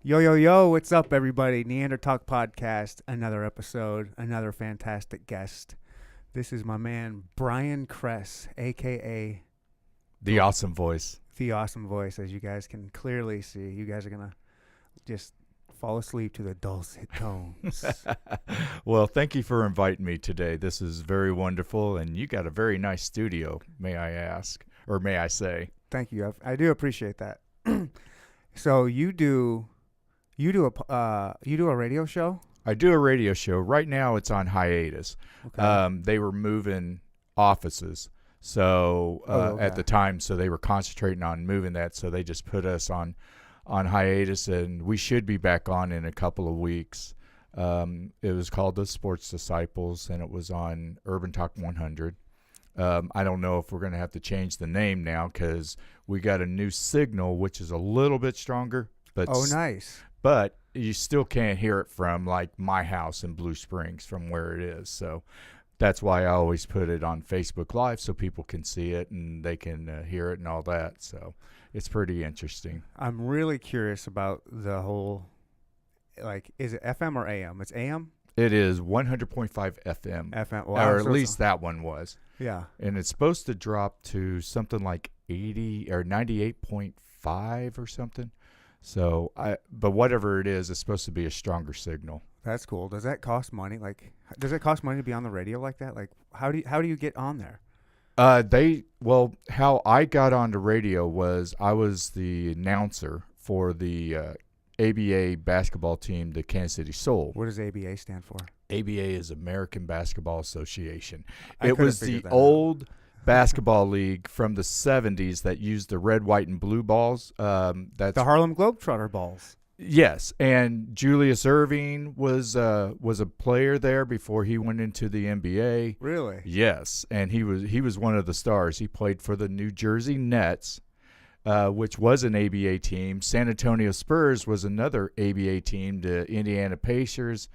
Yo, yo, yo, what's up, everybody? Neanderthal Podcast, another episode, another fantastic guest. This is my man, Brian Cress, a.k.a. The awesome voice. The Awesome Voice, as you guys can clearly see. You guys are going to just fall asleep to the dulcet tones. Well, thank you for inviting me today. This is very wonderful, and you got a very nice studio, may I ask, or may I say. Thank you. I do appreciate that. So you do a radio show? I do a radio show. Right now it's on hiatus. Okay. They were moving offices. So okay. at the time, so they were concentrating on moving that, so they just put us on hiatus, and we should be back on in a couple of weeks. It was called The Sports Disciples, and it was on Urban Talk 100. I don't know if we're going to have to change the name now because we got a new signal, which is a little bit stronger. But nice. But you still can't hear it from, like, my house in Blue Springs from where it is. So that's why I always put it on Facebook Live so people can see it and they can hear it and all that. So it's pretty interesting. I'm really curious about the whole, like, is it FM or AM? It's AM? It is 100.5 FM. FM. Or at least that one was. Yeah. And it's supposed to drop to something like 80 or 98.5 or something. So, but whatever it is, it's supposed to be a stronger signal. That's cool. Does that cost money? Like, does it cost money to be on the radio like that? Like, how do you get on there? How I got on the radio was I was the announcer for the ABA basketball team, the Kansas City Soul. What does ABA stand for? ABA is American Basketball Association. I It was the old basketball league from the 70s that used the red, white, and blue balls. That's the Harlem Globetrotter balls. Yes, and Julius Erving was a player there before he went into the NBA. Really? Yes, and he was one of the stars. He played for the New Jersey Nets, which was an ABA team. San Antonio Spurs was another ABA team. The Indiana Pacers,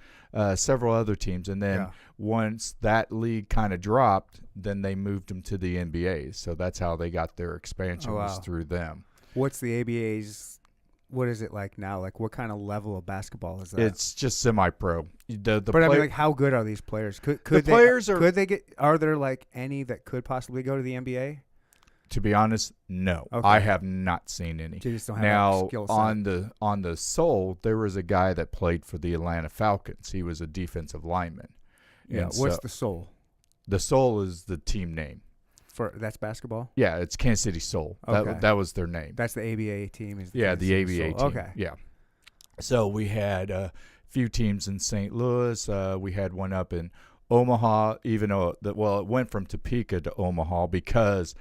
several other teams, and then once that league kind of dropped, then they moved them to the NBA. So that's how they got their expansion was through them. What's the ABA's? What is it like now? Like, what kind of level of basketball is that? It's just semi-pro. But I mean, like, how good are these players? Could they get? Are there like any that could possibly go to the NBA? To be honest, no. Okay. I have not seen any. You just don't have now, that skill set. on the Soul, there was a guy that played for the Atlanta Falcons. He was a defensive lineman. Yeah. And What's the Soul? The Soul is the team name. That's basketball? Yeah, it's Kansas City Soul. Okay. That was their name. That's the ABA team? The ABA team. Okay. Yeah. So we had a few teams in St. Louis. We had one up in Omaha, even though, it went from Topeka to Omaha because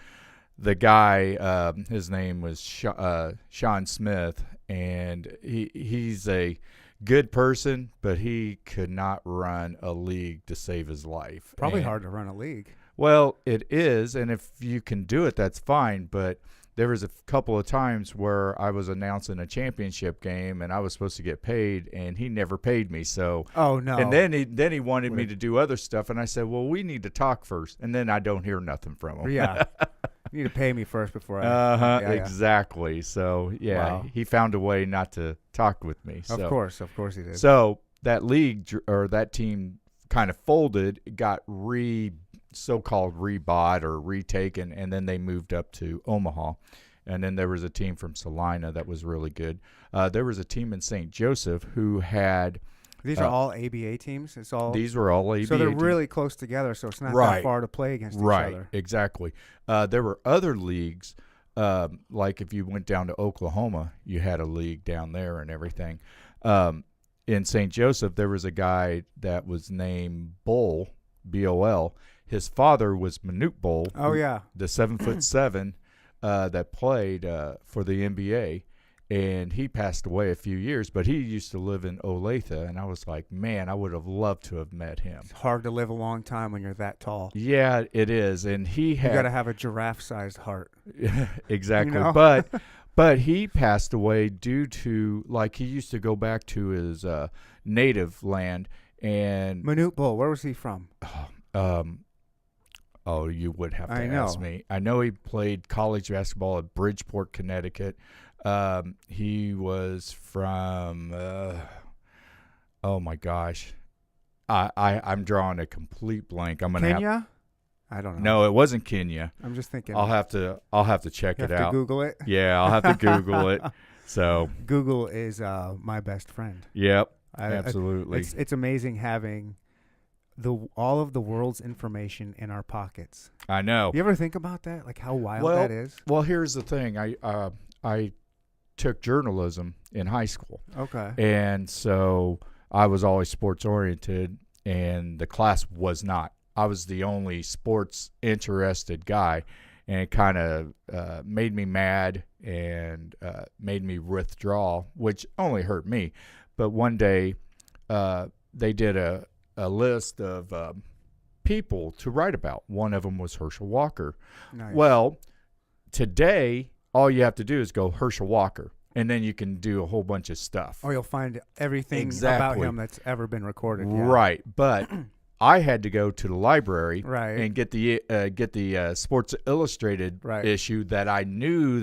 the guy, his name was Sean Smith, and he's a good person, but he could not run a league to save his life. Probably hard to run a league. Well, it is, and if you can do it, that's fine. But there was a couple of times where I was announcing a championship game, and I was supposed to get paid, and he never paid me. So, oh no! And then he wanted me to do other stuff, and I said, "Well, we need to talk first." And then I don't hear nothing from him. Yeah, you need to pay me first before I. Exactly. So he found a way not to talk with me. So. Of course he did. So that league or that team kind of folded, got so-called rebought or retaken, and then they moved up to Omaha. And then there was a team from Salina that was really good. There was a team in St. Joseph who had... These are all ABA teams? These were all ABA So they're teams. really close together, so it's not that far to play against each other. Right, exactly. There were other leagues, like if you went down to Oklahoma, you had a league down there and everything. In St. Joseph, there was a guy that was named Bull, B-O-L. His father was Manute Bol. Oh, yeah. The 7'7" that played for the NBA, and he passed away a few years, but he used to live in Olathe, and I was like, man, I would have loved to have met him. It's hard to live a long time when you're that tall. Yeah, it is, and you got to have a giraffe-sized heart. Exactly, you know? but he passed away due to, like, he used to go back to his native land, and Manute Bol, where was he from? Oh, you would have to ask me. I know he played college basketball at Bridgeport, Connecticut. He was from. Oh my gosh, I'm drawing a complete blank. I'm gonna Kenya? I don't know. No, it wasn't Kenya. I'm just thinking. I'll have to check you it have out. to Google it. Yeah, I'll have to Google it. So Google is my best friend. Yep, absolutely. It's amazing having all of the world's information in our pockets. I know. You ever think about that? Like how wild that is? Well, here's the thing. I took journalism in high school. Okay. And so I was always sports oriented, and the class was not. I was the only sports interested guy, and it kind of made me mad and made me withdraw, which only hurt me. But one day they did a list of people to write about. One of them was Herschel Walker. Nice. Well, today all you have to do is go Herschel Walker, and then you can do a whole bunch of stuff. Or you'll find everything Exactly. about him that's ever been recorded. Yeah. Right, but I had to go to the library Right. and get the Sports Illustrated Right. issue that I knew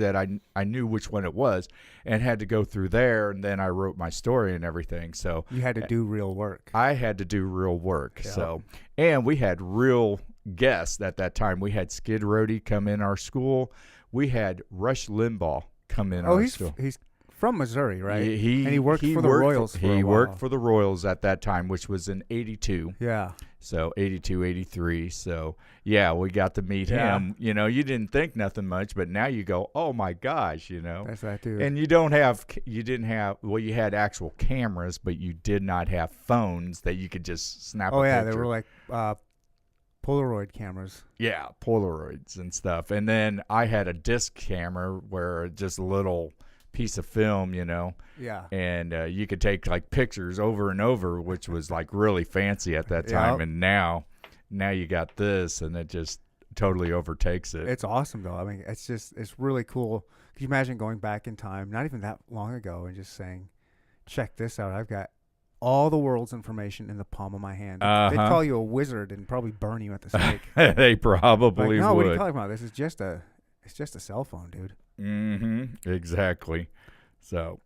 which one it was, and had to go through there, and then I wrote my story and everything. So You had to do real work. I had to do real work. Yep. So, and we had real guests at that time. We had Skid Row come in our school. We had Rush Limbaugh come in our school. He's from Missouri, right? And he worked for the Royals for a He while. worked for the Royals at that time, which was in 82. Yeah. So 82, 83. So yeah, we got to meet him. You know, you didn't think nothing much, but now you go, oh my gosh, you know. That's that dude. And you had actual cameras, but you did not have phones that you could just snap a picture. They were like Polaroid cameras. Yeah, Polaroids and stuff. And then I had a disc camera where just a little piece of film, you know. Yeah. And you could take like pictures over and over, which was like really fancy at that time. Yep. And now you got this, and it just totally overtakes it. It's awesome though. I mean, it's really cool. Could you imagine going back in time, not even that long ago, and just saying, check this out. I've got all the world's information in the palm of my hand. They'd call you a wizard and probably burn you at the stake. They probably no, would. what are you talking about? It's just a cell phone, dude. Mm-hmm. Exactly. So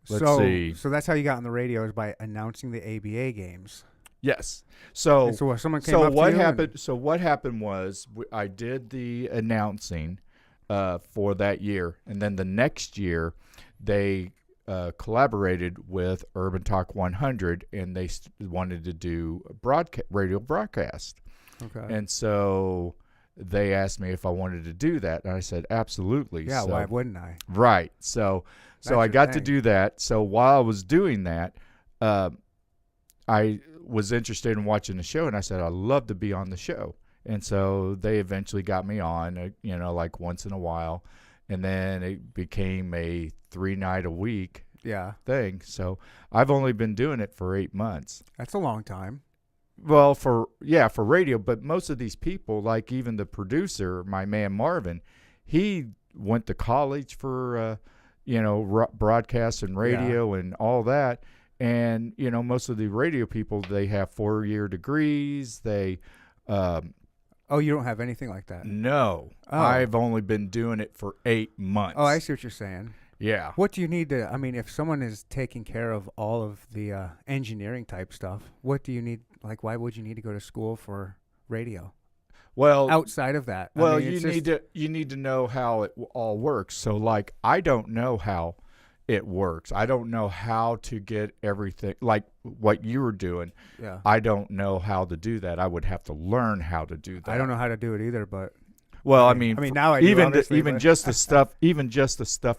let's see. So that's how you got on the radio, is by announcing the ABA games. Yes. So And so someone came up what to you happened? So what happened was I did the announcing for that year, and then the next year they collaborated with Urban Talk 100, and they wanted to do radio broadcast. Okay. And so they asked me if I wanted to do that, and I said absolutely. Yeah, So, why wouldn't I? right. So That's I your got to thing. do that. So while I was doing that, I was interested in watching the show, and I said I'd love to be on the show. And so they eventually got me on, like once in a while, and then it became a 3-night-a-week thing. So I've only been doing it for 8 months. That's a long time. Well, for radio, but most of these people, like even the producer, my man Marvin, he went to college for broadcast and radio and all that. And most of the radio people, they have 4-year degrees. They Oh, you don't have anything like that? no, Oh. I've only been doing it for 8 months. Oh, I see what you're saying. Yeah. What do you need to, I mean, if someone is taking care of all of the engineering type stuff, what do you need? Like, why would you need to go to school for radio? Well, Outside of that. well, I mean, you need to know how it all works. So, like, I don't know how it works. I don't know how to get everything like what you were doing. Yeah. I don't know how to do that. I would have to learn how to do that. I don't know how to do it either, but Well, I mean, now I do, even obviously, even but- just the stuff,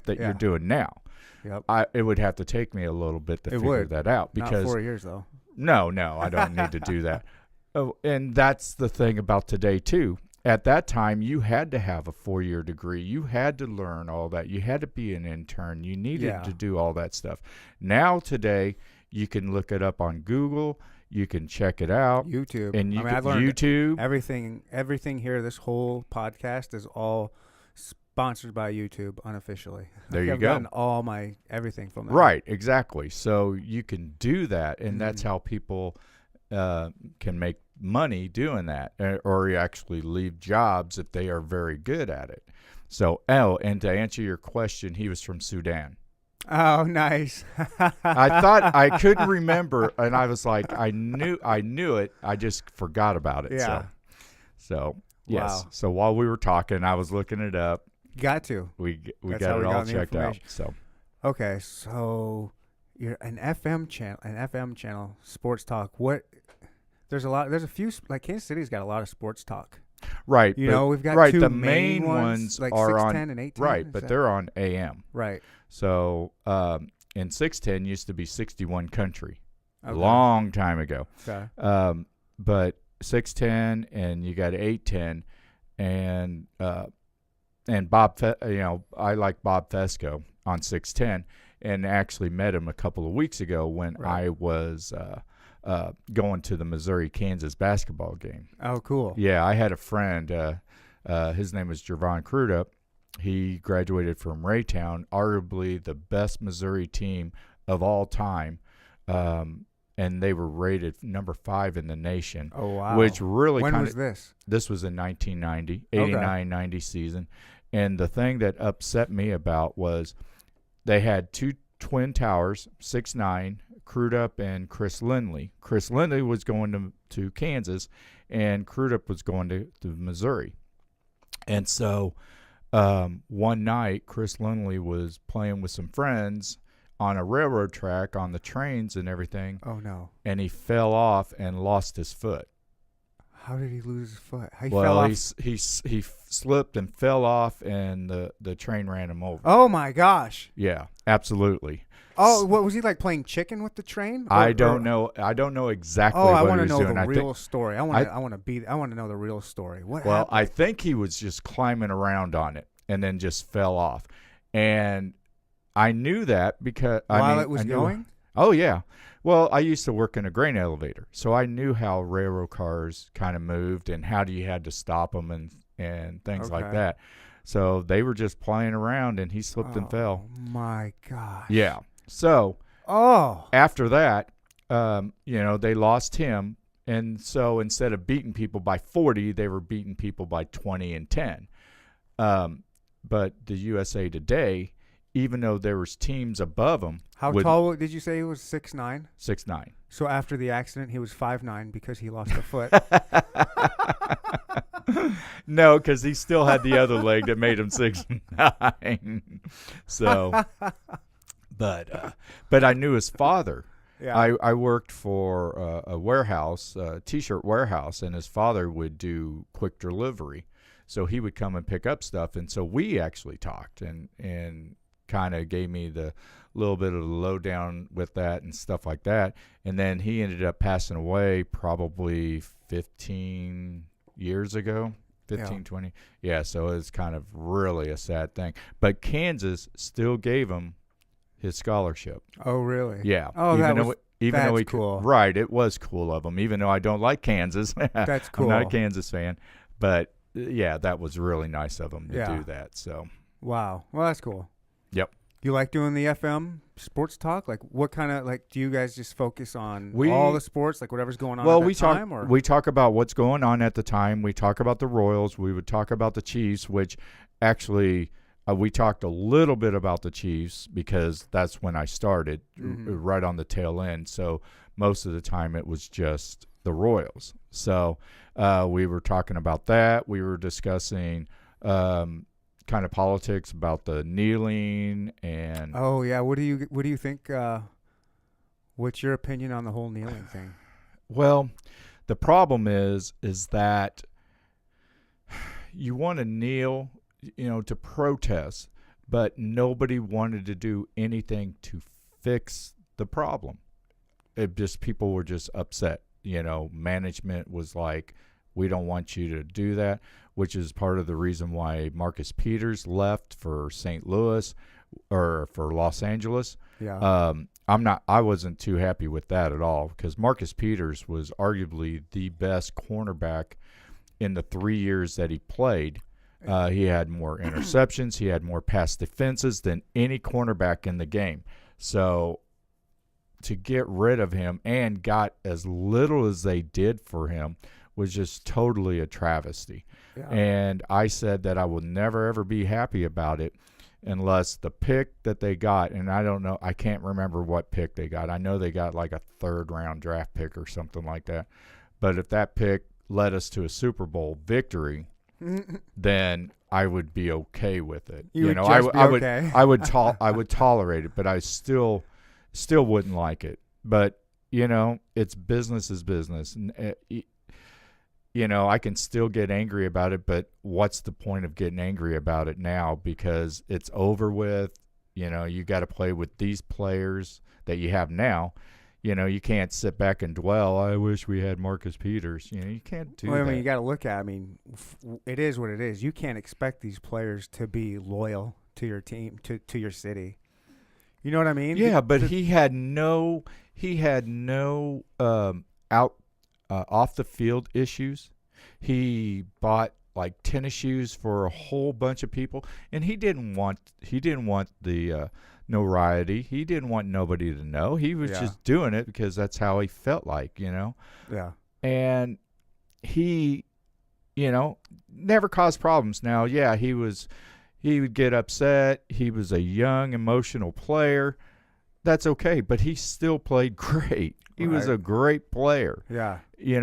that Yeah. you're doing now. yep. It would have to take me a little bit to It figure would. that out Not because 4 years though. no, I don't need to do that. Oh, and that's the thing about today too. At that time, you had to have a 4-year degree. You had to learn all that. You had to be an intern. You needed to do all that stuff. Now, today, you can look it up on Google. You can check it out. YouTube. And I've learned YouTube. everything here, this whole podcast is all sponsored by YouTube unofficially. There you I've go. gotten all my everything from them. Right, exactly. So you can do that, and that's how people can make money doing that, or actually leave jobs if they are very good at it. So, and to answer your question, he was from Sudan. Oh, nice. I thought I couldn't remember, and I was like, I knew it. I just forgot about it. Yeah. So yes. Wow. So while we were talking, I was looking it up. Got to. We That's got how it we all got the checked out. information. So Okay, so you're an FM channel, sports talk. There's a few, like Kansas City's got a lot of sports talk. right, You but, know, we've got right. two The main ones like are 610 on and 810. right, but they're on AM. right. So and 610 used to be 61 country, a Okay. long time ago. Okay. But 610 and you got 810 and Bob, I like Bob Fesco on 610, and actually met him a couple of weeks ago when Right. I was going to the Missouri-Kansas basketball game. Oh, cool. Yeah, I had a friend. His name was Jervon Crudup. He graduated from Raytown, arguably the best Missouri team of all time. And they were rated number 5 in the nation. Oh, wow. Which really When kind was of this? this was in 1990, Okay. 89-90 season. And the thing that upset me about was they had two twin towers, 6'9", Crudup and Chris Lindley. Chris Lindley was going to Kansas, and Crudup was going to Missouri. And so one night, Chris Lindley was playing with some friends on a railroad track on the trains and everything, Oh, no. and he fell off and lost his foot. How did he lose his foot? He Well, fell off. he slipped and fell off, and the train ran him over. Oh, my gosh. Yeah, absolutely. Oh, what was he like playing chicken with the train? I don't know. I don't know exactly Oh, I what want he to was know doing. the I real think, story. I want to know the real story. What well, happened? I think he was just climbing around on it and then just fell off. And I knew that because While it was going? Oh yeah. Well, I used to work in a grain elevator, so I knew how railroad cars kind of moved and how you had to stop them and things like Okay. that. So they were just playing around, and he slipped and fell. Oh, my gosh. Yeah. So Oh. after that, they lost him, and so instead of beating people by 40, they were beating people by 20 and 10. But the USA Today, even though there was teams above him, How tall did you say he was? 6'9"? 6'9". So after the accident, he was 5'9" because he lost a foot. No, because he still had the other leg that made him 6'9". So, but I knew his father. Yeah. I worked for a warehouse, a T-shirt warehouse, and his father would do quick delivery. So he would come and pick up stuff, and so we actually talked and kind of gave me the little bit of the lowdown with that and stuff like that. And then he ended up passing away probably 15 years ago, 20. Yeah, so it's kind of really a sad thing. But Kansas still gave him his scholarship. Oh, really? Yeah. Oh, Even though cool. Right, it was cool of him, even though I don't like Kansas. That's cool. I'm not a Kansas fan. But, yeah, that was really nice of him to do that. So, Wow. Well, that's cool. Yep. You like doing the FM sports talk? Like, what kind of, like, do you guys just focus on all the sports, like whatever's going on at that time? Or? We talk about what's going on at the time. We talk about the Royals. We would talk about the Chiefs, which actually we talked a little bit about the Chiefs because that's when I started, right on the tail end. So most of the time it was just the Royals. So we were talking about that. We were discussing kind of politics about the kneeling and Oh yeah, what do you think? What's your opinion on the whole kneeling thing? Well, the problem is that you want to kneel, to protest, but nobody wanted to do anything to fix the problem. People were just upset. Management was like, we don't want you to do that, which is part of the reason why Marcus Peters left for St. Louis or for Los Angeles. Yeah. I wasn't too happy with that at all because Marcus Peters was arguably the best cornerback in the 3 years that he played. He had more interceptions. He had more pass defenses than any cornerback in the game. So to get rid of him and got as little as they did for him was just totally a travesty. Yeah. And I said that I will never, ever be happy about it unless the pick that they got, and I don't know, I can't remember what pick they got. I know they got like a 3rd-round draft pick or something like that. But if that pick led us to a Super Bowl victory, then I would be okay with it. I would tolerate it, but I still wouldn't like it. But it's business is business, and I can still get angry about it. But what's the point of getting angry about it now? Because it's over with. You got to play with these players that you have now. You can't sit back and dwell. I wish we had Marcus Peters. You can't do that. I mean, you got to look at. I mean, it is what it is. You can't expect these players to be loyal to your team, to your city. You know what I mean? Yeah, but he had no off the field issues. He bought like tennis shoes for a whole bunch of people, and he didn't want the notoriety. He didn't want nobody to know. He was just doing it because that's how he felt like, Yeah. And he, never caused problems. Now, yeah, he would get upset. He was a young, emotional player. That's okay, but he still played great. He was a great player. Yeah.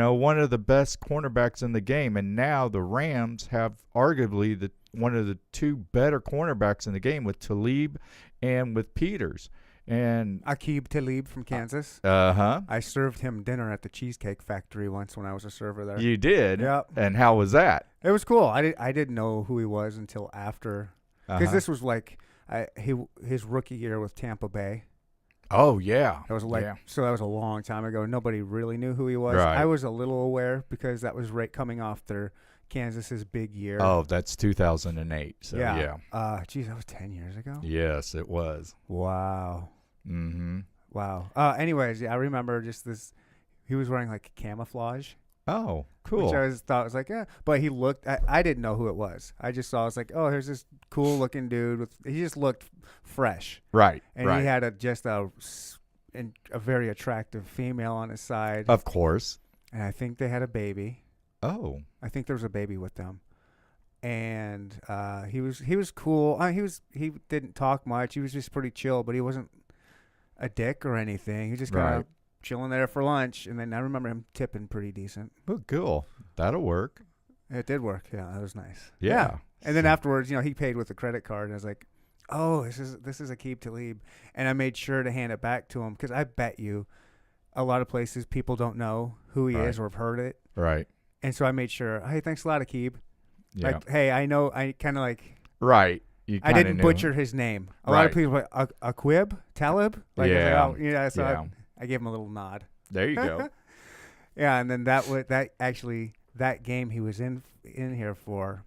One of the best cornerbacks in the game, and now the Rams have arguably one of the 2 better cornerbacks in the game with Talib and with Peters. And Aqib Talib from Kansas. I served him dinner at the Cheesecake Factory once when I was a server there. You did? Yep. And how was that? It was cool. I didn't know who he was until after, because this was like his rookie year with Tampa Bay. Oh yeah. That was so that was a long time ago. Nobody really knew who he was. Right. I was a little aware because that was right coming off their Kansas's big year. Oh, that's 2008. So yeah. Geez, that was 10 years ago. Yes, it was. Wow. Mm-hmm. Wow. Anyways, yeah, I remember just this. He was wearing like camouflage. Oh, cool. Which I thought was like, yeah. But he looked. I didn't know who it was. I just saw. I was like, oh, here's this cool looking dude. He just looked fresh. Right. And he had a very attractive female on his side. Of course. And I think they had a baby. Oh. I think there was a baby with them. And he was cool. He didn't talk much. He was just pretty chill, but he wasn't a dick or anything. He just kind of chilling there for lunch. And then I remember him tipping pretty decent. Oh, cool. That'll work. It did work. Yeah, that was nice. Yeah. And then afterwards, he paid with a credit card. And I was like, oh, this is Aqib Talib. And I made sure to hand it back to him because I bet you a lot of places people don't know who he is or have heard it. Right. And so I made sure, hey, thanks a lot, Aqib. Yeah. Like, hey, I know, I kind of like. Right. I didn't butcher his name. A lot of people were like, Aqib? Talib? Like, so I gave him a little nod. There you go. Yeah, and then that game he was in here for,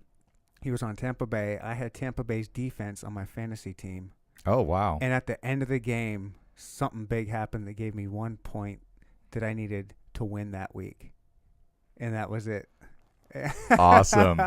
he was on Tampa Bay. I had Tampa Bay's defense on my fantasy team. Oh, wow. And at the end of the game, something big happened that gave me 1 point that I needed to win that week. And that was it. Awesome.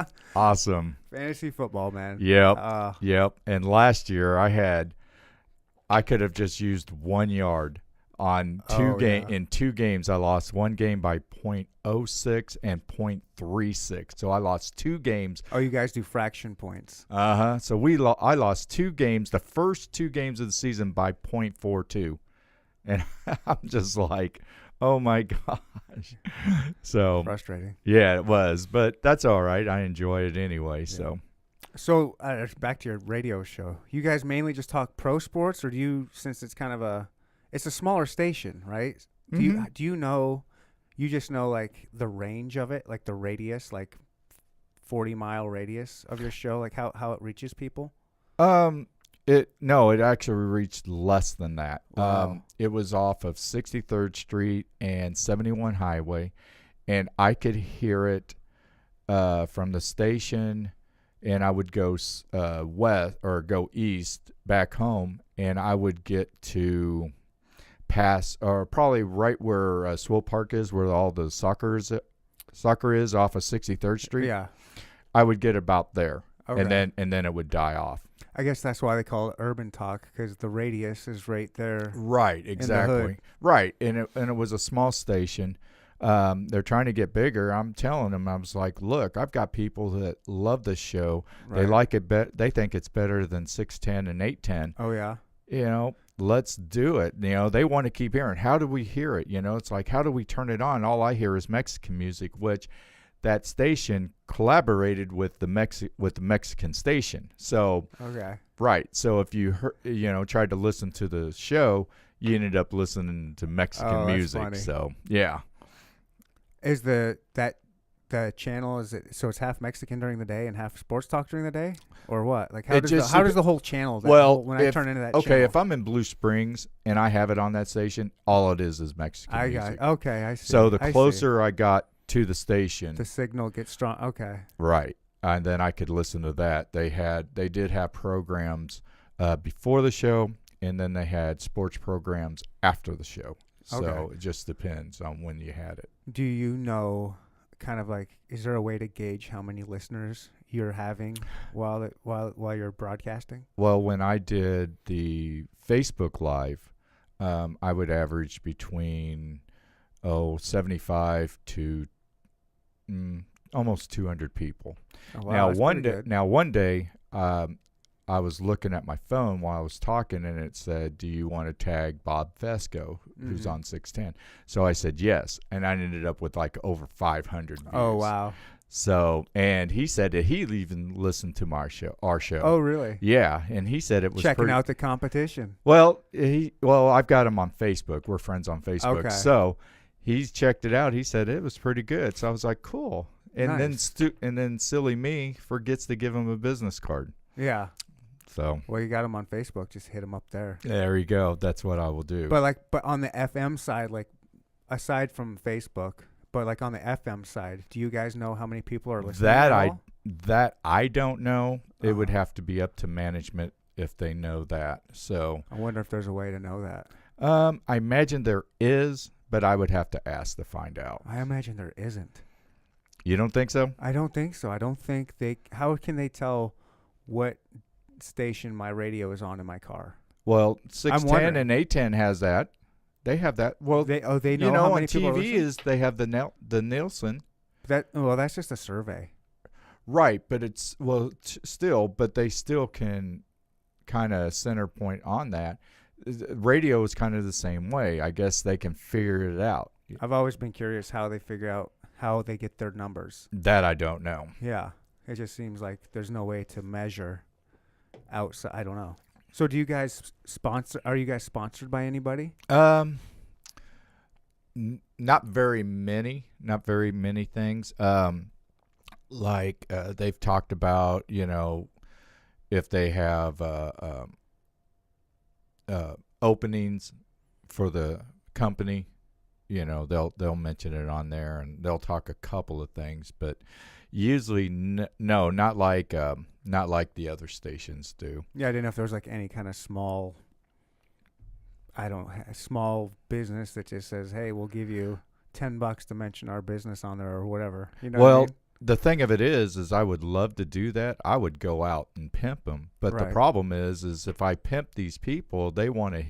Fantasy football, man. Yep. And last year I could have just used 1 yard on in 2 games. I lost one game by .06 and .36. So I lost 2 games. Oh, you guys do fraction points. So I lost 2 games, the first 2 games of the season by .42. And I'm just like, oh my gosh. So frustrating. Yeah, it was, but that's all right. I enjoy it anyway. Yeah. So back to your radio show. You guys mainly just talk pro sports, or do you, since it's kind of it's a smaller station, right? Do you know, you just know like the range of it, like the radius, like 40-mile radius of your show, like how it reaches people? It actually reached less than that. Wow. It was off of 63rd Street and 71 Highway, and I could hear it from the station, and I would go west or go east back home, and I would get to pass or probably right where Swope Park is, where all the soccer is off of 63rd Street. Yeah, I would get about there, okay. and then it would die off. I guess that's why they call it urban talk, because the radius is right there. Right, exactly. Right, and it was a small station. They're trying to get bigger. I'm telling them, I was like, look, I've got people that love this show. Right. They like it. They think it's better than 610 and 810. Oh yeah. Let's do it. They want to keep hearing. How do we hear it? It's like, how do we turn it on? All I hear is Mexican music, which that station collaborated with the Mexican station. So okay. Right. So if you tried to listen to the show, you ended up listening to Mexican music. Funny. So yeah. Is the channel, is it so it's half Mexican during the day and half sports talk during the day, or what? Like how does the whole channel? I turn into that. Okay, channel? if I'm in Blue Springs and I have it on that station, all it is Mexican music. Okay, I see. So the closer I got to the station, the signal gets strong. Okay. Right, and then I could listen to that. They did have programs before the show, and then they had sports programs after the show. So It just depends on when you had it. Do you know, kind of like, is there a way to gauge how many listeners you're having while you're broadcasting? Well, when I did the Facebook Live, I would average between 75 to almost 200 people. Oh, wow, Now one day, I was looking at my phone while I was talking, and it said, "Do you want to tag Bob Fesco, who's on 610?" So I said yes, and I ended up with like over 500 views. Oh wow! So, and he said that he even listened to our show. Oh really? Yeah, and he said it was checking out the competition. Well, I've got him on Facebook. We're friends on Facebook. Okay. So he's checked it out. He said it was pretty good. So I was like, cool. And nice. then silly me forgets to give him a business card. Yeah. So well, you got him on Facebook. Just hit him up there. There you go. That's what I will do. But on the FM side, like aside from Facebook, but like on the FM side, do you guys know how many people are listening? That I don't know. It would have to be up to management if they know that. So I wonder if there's a way to know that. I imagine there is, but I would have to ask to find out. I imagine there isn't. You don't think so? I don't think so. I don't think how can they tell what station my radio is on in my car? Well, 610 and 810 has that. They have that. Well, they know how many people on TV they have the Nielsen. That's just a survey. Right, but it's but they still can kind of center point on that. Radio is kind of the same way. I guess they can figure it out. I've always been curious how they figure out how they get their numbers. That I don't know. Yeah, it just seems like there's no way to measure outside. I don't know. So do you guys sponsor? Are you guys sponsored by anybody? Not very many things. They've talked about, if they have openings for the company, they'll mention it on there, and they'll talk a couple of things, but usually no, not like the other stations do. Yeah, I didn't know if there was like any kind of small business that just says, "Hey, we'll give you $10 to mention our business on there," or whatever. You know? Well, what I mean? The thing of it is I would love to do that. I would go out and pimp them, but Right. The problem is if I pimp these people, they want to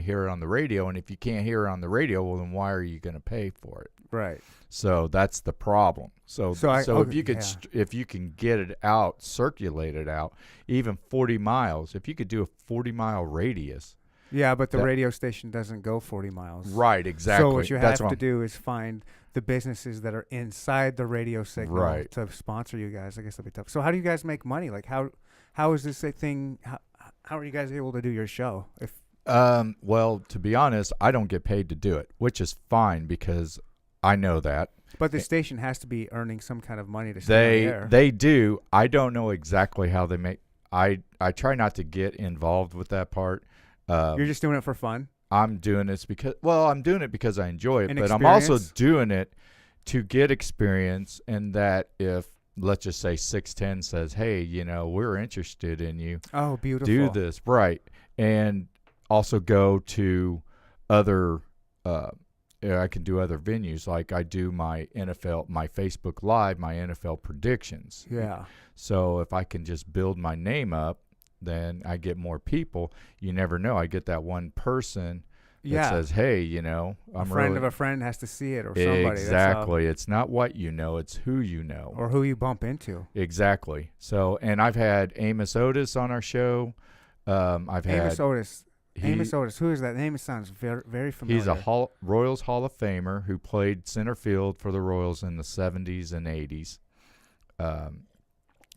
hear it on the radio, and if you can't hear it on the radio, well, then why are you going to pay for it? Right. So that's the problem. If you can get it out, circulate it out, even 40 miles, if you could do a 40-mile radius. Yeah, but the radio station doesn't go 40 miles. Right, exactly. So what you have to do is find the businesses that are inside the radio signal to sponsor you guys. I guess that'll be tough. So how do you guys make money? Like how is this a thing? How are you guys able to do your show? Well, to be honest, I don't get paid to do it, which is fine because I know that. But the station has to be earning some kind of money to stay on the air. They do. I don't know exactly how they make. I try not to get involved with that part. You're just doing it for fun? I'm doing this I'm doing it because I enjoy it, but I'm also doing it to get experience, and that if, let's just say 610 says, "Hey, we're interested in you." Oh, beautiful. Do this, right. And also go to other I can do other venues, like I do my Facebook Live, my NFL predictions. Yeah. So if I can just build my name up, then I get more people. You never know. I get that one person that says, hey, I'm a friend really of a friend has to see it, or somebody. exactly. It's not what you know, it's who you know, or who you bump into. Exactly. So, and I've had Amos Otis on our show. I've had Amos Otis. Amos Otis. Who is that? Name sounds very, very familiar. He's a Royals Hall of Famer who played center field for the Royals in the 70s and 80s.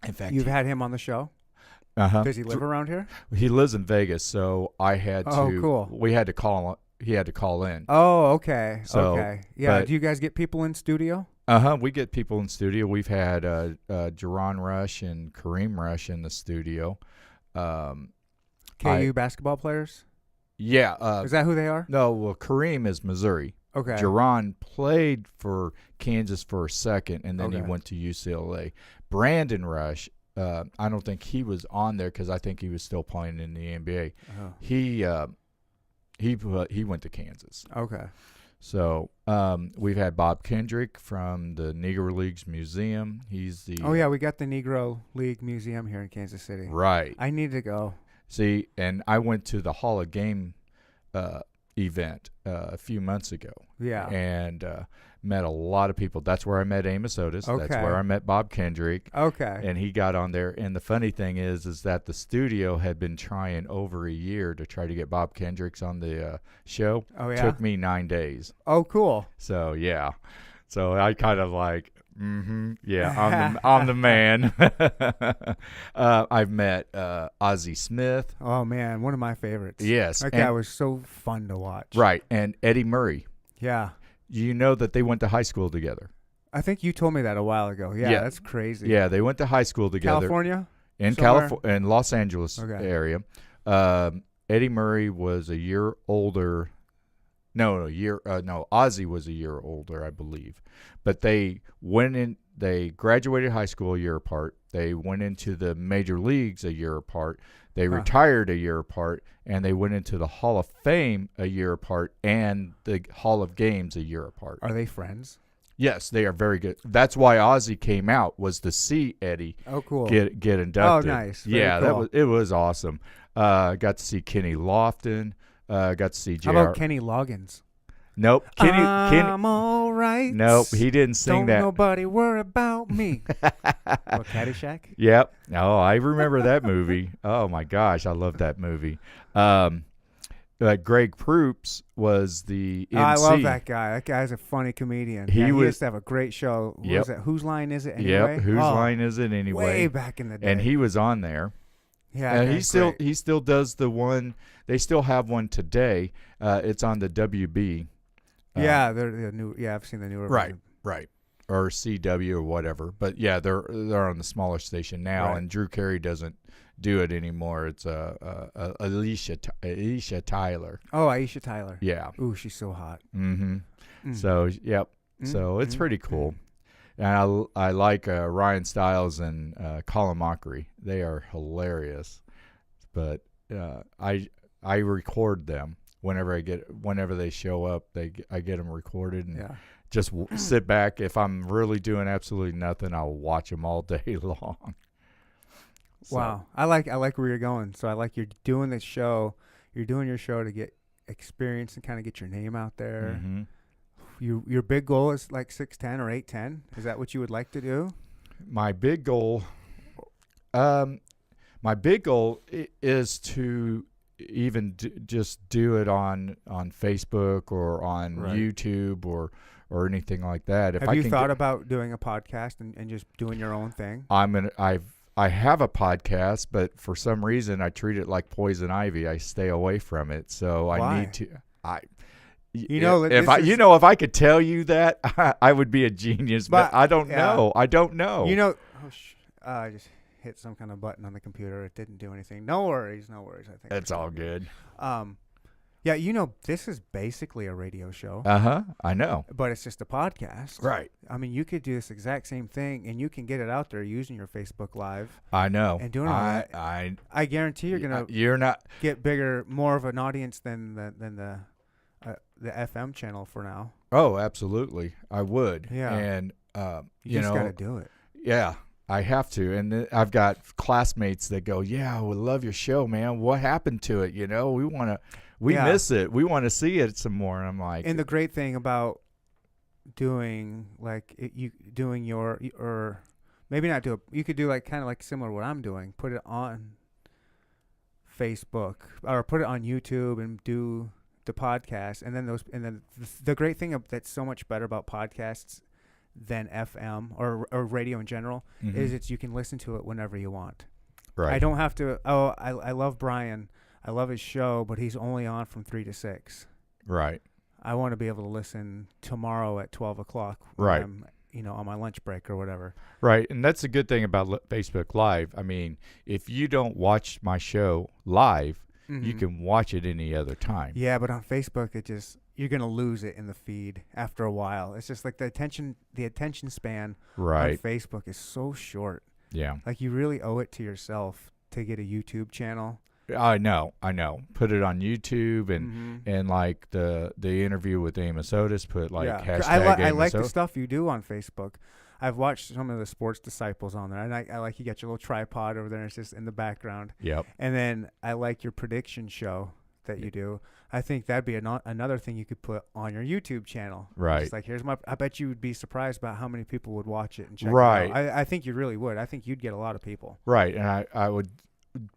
In fact, you've had him on the show. Does he live around here? He lives in Vegas, so I had to. Oh, cool. We had to call. He had to call in. Oh, okay. So, okay. Yeah. Do you guys get people in studio? We get people in studio. We've had Jerron Rush and Kareem Rush in the studio. KU basketball players? Yeah. Is that who they are? No, well, Kareem is Missouri. Okay. Jerron played for Kansas for a second, and then he went to UCLA. Brandon Rush, I don't think he was on there because I think he was still playing in the NBA. Uh-huh. He went to Kansas. Okay. So we've had Bob Kendrick from the Negro Leagues Museum. He's the we got the Negro League Museum here in Kansas City. Right. I need to go. See, and I went to the Hall of Game event a few months ago. Yeah. And met a lot of people. That's where I met Amos Otis. Okay. That's where I met Bob Kendrick. Okay. And he got on there. And the funny thing is that the studio had been trying over a year to try to get Bob Kendricks on the show. Oh, yeah? Took me 9 days. Oh, cool. So, yeah. So I kind of like, yeah, I'm the man. I've met Ozzie Smith. Oh, man, one of my favorites. Yes. That guy was so fun to watch. Right. And Eddie Murray. Yeah. You know that they went to high school together. I think you told me that a while ago. Yeah. That's crazy. Yeah, they went to high school together. California? In California, in Los Angeles area. Eddie Murray was a year older. Ozzie was a year older, I believe. But they graduated high school a year apart. They went into the major leagues a year apart. They retired a year apart, and they went into the Hall of Fame a year apart and the Hall of Games a year apart. Are they friends? Yes, they are very good. That's why Ozzie came out, was to see Eddie get inducted. Oh, nice. Yeah, cool. it was awesome. Got to see Kenny Lofton. Got to see JR. How about Kenny Loggins? Nope. I'm all right. Nope, he didn't sing that. Don't nobody worry about me. What, Caddyshack? Yep. Oh, I remember that movie. Oh, my gosh, I love that movie. Greg Proops was the MC. I love that guy. That guy's a funny comedian. He used to have a great show. What was that? Whose Line Is It Anyway? Yep, Whose Line Is It Anyway? Way back in the day. And he was on there. Yeah, he still does the one. They still have one today. It's on the WB. Yeah, they're new. Yeah, I've seen the newer version. Right, or CW or whatever. But yeah, they're on the smaller station now, and Drew Carey doesn't do it anymore. It's Alicia Tyler. Oh, Aisha Tyler. Yeah. Ooh, she's so hot. Mm-hmm. So yep. So it's pretty cool. And I like Ryan Stiles and Colin Mockery. They are hilarious. But I record them whenever they show up. I get them recorded and just sit back. If I'm really doing absolutely nothing, I'll watch them all day long. So. Wow, I like where you're going. So I like you're doing this show. You're doing your show to get experience and kind of get your name out there. Mm-hmm. Your big goal is like 6'10" or 8'10". Is that what you would like to do? My big goal is to even just do it on Facebook or on YouTube or anything like that. Have you thought about doing a podcast and just doing your own thing? I have a podcast, but for some reason I treat it like poison ivy. I stay away from it. So Why? I need to. If I could tell you that, I would be a genius. But I don't know. I don't know. I just hit some kind of button on the computer. It didn't do anything. No worries. I think that's all good. Yeah, this is basically a radio show. I know. But it's just a podcast. Right. I mean, you could do this exact same thing, and you can get it out there using your Facebook Live. I know. And doing all that. I guarantee you're not get bigger, more of an audience than the FM channel for now. Oh, absolutely. I would. Yeah. And you just got to do it. Yeah. I have to, and I've got classmates that go, "Yeah, we love your show, man. What happened to it? We want We miss it. We want to see it some more. And I'm like, and the great thing about doing or maybe not do it. You could do like kind of like similar to what I'm doing. Put it on Facebook or put it on YouTube and do the podcast. And then the great thing that's so much better about podcasts than FM or radio in general is you can listen to it whenever you want. Right. I don't have to. Oh, I love Brian. I love his show, but he's only on from 3 to 6. Right. I want to be able to listen tomorrow at 12 o'clock. Right. I'm, on my lunch break or whatever. Right. And that's a good thing about Facebook Live. I mean, if you don't watch my show live, you can watch it any other time. Yeah, but on Facebook, you're going to lose it in the feed after a while. It's just like the attention span on Facebook is so short. Yeah. Like you really owe it to yourself to get a YouTube channel. I know. Put it on YouTube and like the interview with Amos Otis, put like hashtag I like the stuff you do on Facebook. I've watched some of the Sports Disciples on there, and I like you got your little tripod over there. And it's just in the background. Yep. And then I like your prediction show that you do. I think that'd be another thing you could put on your YouTube channel. Right. It's like I bet you would be surprised about how many people would watch it and check right. it out. I think you really would. I think you'd get a lot of people. Right. And I would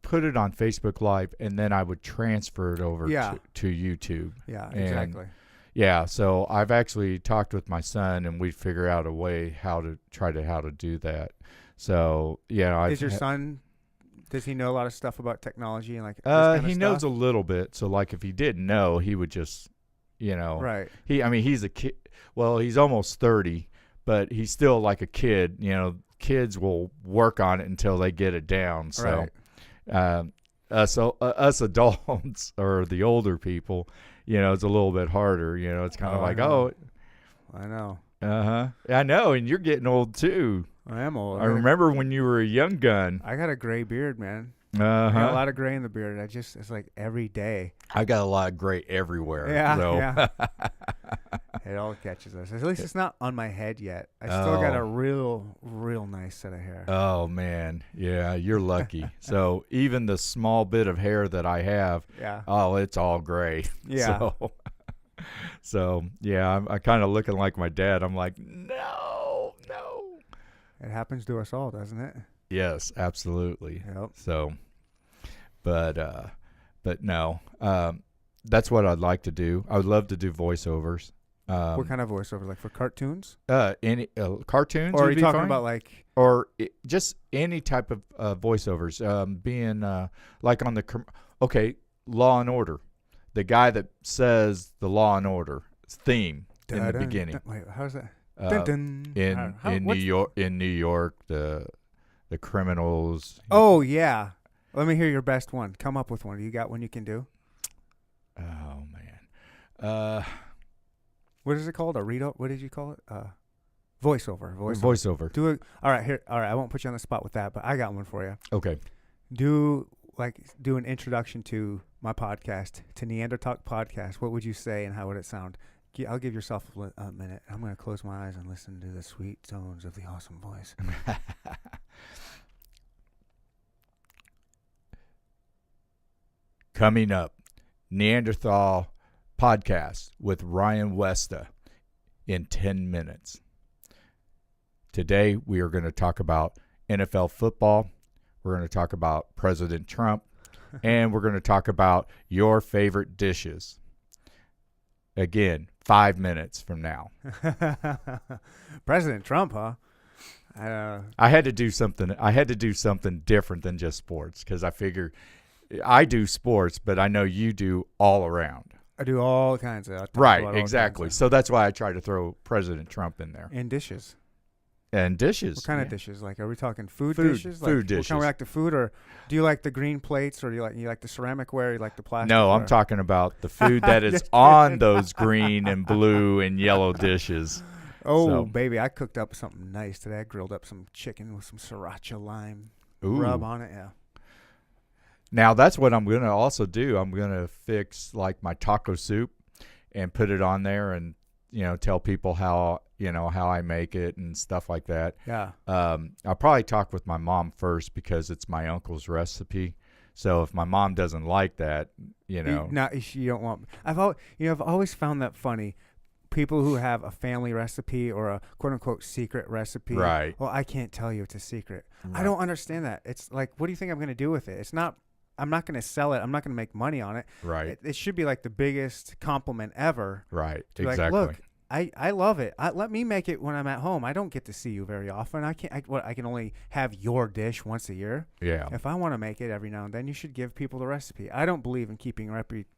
put it on Facebook Live, and then I would transfer it over to YouTube. Yeah, exactly. Yeah, so I've actually talked with my son, and we'd figure out a way how to do that. So yeah, is your son? Does he know a lot of stuff about technology and like? This kind of he stuff? knows a little bit. So like, if he didn't know, he would just, right. He's a kid. Well, he's almost 30, but he's still like a kid. Kids will work on it until they get it down. So. Right. Us adults or the older people, it's a little bit harder. It's kind of like, I know. I know, and you're getting old too. I am old. I remember when you were a young gun. I got a gray beard, man. I got a lot of gray in the beard. It's like every day. I got a lot of gray everywhere. Yeah, so. yeah. It all catches us. At least it's not on my head yet. I still got a real nice set of hair. Oh, man. Yeah, you're lucky. So even the small bit of hair that I have, it's all gray. Yeah. So yeah, I'm kind of looking like my dad. I'm like, no. It happens to us all, doesn't it? Yes, absolutely. Yep. So, but no, that's what I'd like to do. I would love to do voiceovers. What kind of voiceovers? Like for cartoons? Any cartoons? Or are you talking fine. about like? Or just any type of voiceovers. Being like on the Law and Order, the guy that says the Law and Order theme in the beginning. Wait, how's that? In New York, the criminals. Oh yeah, let me hear your best one. Come up with one. You got one you can do? Oh man, what is it called? A read? What did you call it? Voiceover. Voiceover. Do it. All right, here. All right, I won't put you on the spot with that, but I got one for you. Okay. Do an introduction to my podcast, to Neanderthal Podcast. What would you say and how would it sound? I'll give yourself a minute. I'm going to close my eyes and listen to the sweet tones of the awesome voice. Coming up, Neanderthal Podcast with Ryan Westa in 10 minutes. Today, we are going to talk about NFL football. We're going to talk about President Trump. And we're going to talk about your favorite dishes. Again, 5 minutes from now. President Trump, huh? I had to do something different than just sports because I figure I do sports, but I know you do all around. I do all kinds of. Right, exactly. So that's why I try to throw President Trump in there. And dishes. And dishes. What kind of dishes? Like, are we talking food dishes? Food dishes. What kind of like the food, or do you like the green plates, or do you like the ceramic ware, or you like the plastic? No, I'm talking about the food that is on those green and blue and yellow dishes. Oh, baby, I cooked up something nice today. I grilled up some chicken with some sriracha lime rub on it. Yeah. Now that's what I'm going to also do. I'm going to fix like my taco soup and put it on there and, tell people how I make it and stuff like that. Yeah. I'll probably talk with my mom first because it's my uncle's recipe. So if my mom doesn't like that, You know, you don't want. I've always found that funny. People who have a family recipe or a quote unquote secret recipe. Right. Well, I can't tell you it's a secret. Right. I don't understand that. It's like, what do you think I'm going to do with it? It's not. I'm not going to sell it. I'm not going to make money on it. Right. It should be like the biggest compliment ever. Right. To be Exactly. like, look, I love it. Let me make it when I'm at home. I don't get to see you very often. I can only have your dish once a year. Yeah. If I want to make it every now and then, you should give people the recipe. I don't believe in keeping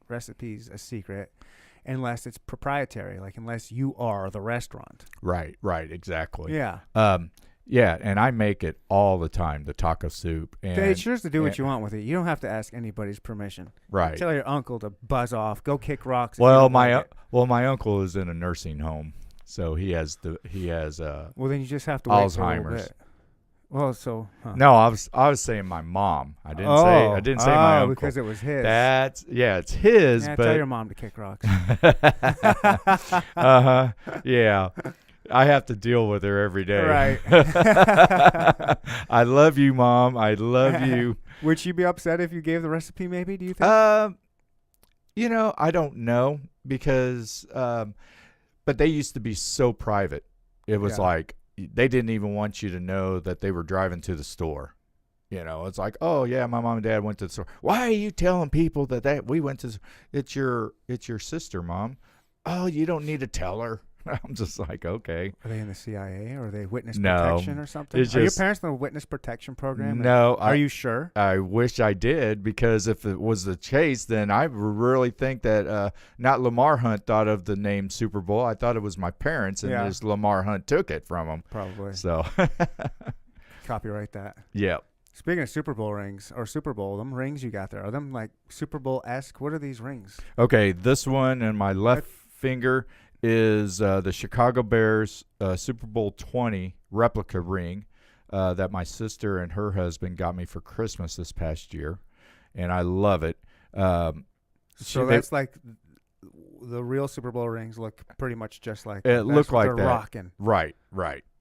recipes a secret unless it's proprietary, like unless you are the restaurant. Right. Right. Exactly. Yeah. Yeah, and I make it all the time, the taco soup. And it's yours to do what you want with it. You don't have to ask anybody's permission. Right. Tell your uncle to buzz off, go kick rocks. Well, my uncle is in a nursing home, so he has Well, then you just have to wait for a little Alzheimer's. bit. Well, so No, I was saying my mom. I didn't say my uncle because it was his. It's his. Yeah, but tell your mom to kick rocks. Yeah. I have to deal with her every day. Right. I love you, Mom. I love you. Would she be upset if you gave the recipe? Maybe? Do you think? I don't know because, but they used to be so private. It was like they didn't even want you to know that they were driving to the store. It's like, oh yeah, my mom and dad went to the store. Why are you telling people that we went to? It's your sister, Mom. Oh, you don't need to tell her. I'm just like, okay. Are they in the CIA or are they witness protection or something? Are your parents in the witness protection program? No. Are you sure? I wish I did, because if it was the chase, then I really think that not Lamar Hunt thought of the name Super Bowl. I thought it was my parents, and just Lamar Hunt took it from them. Probably. So copyright that. Yeah. Speaking of Super Bowl rings or Super Bowl, them rings you got there, are them like Super Bowl-esque? What are these rings? Okay, this one in my left finger is the Chicago Bears Super Bowl 20 replica ring that my sister and her husband got me for Christmas this past year, and I love it. So that's like the real Super Bowl rings look pretty much just like it. Looked like that. Rocking. Right.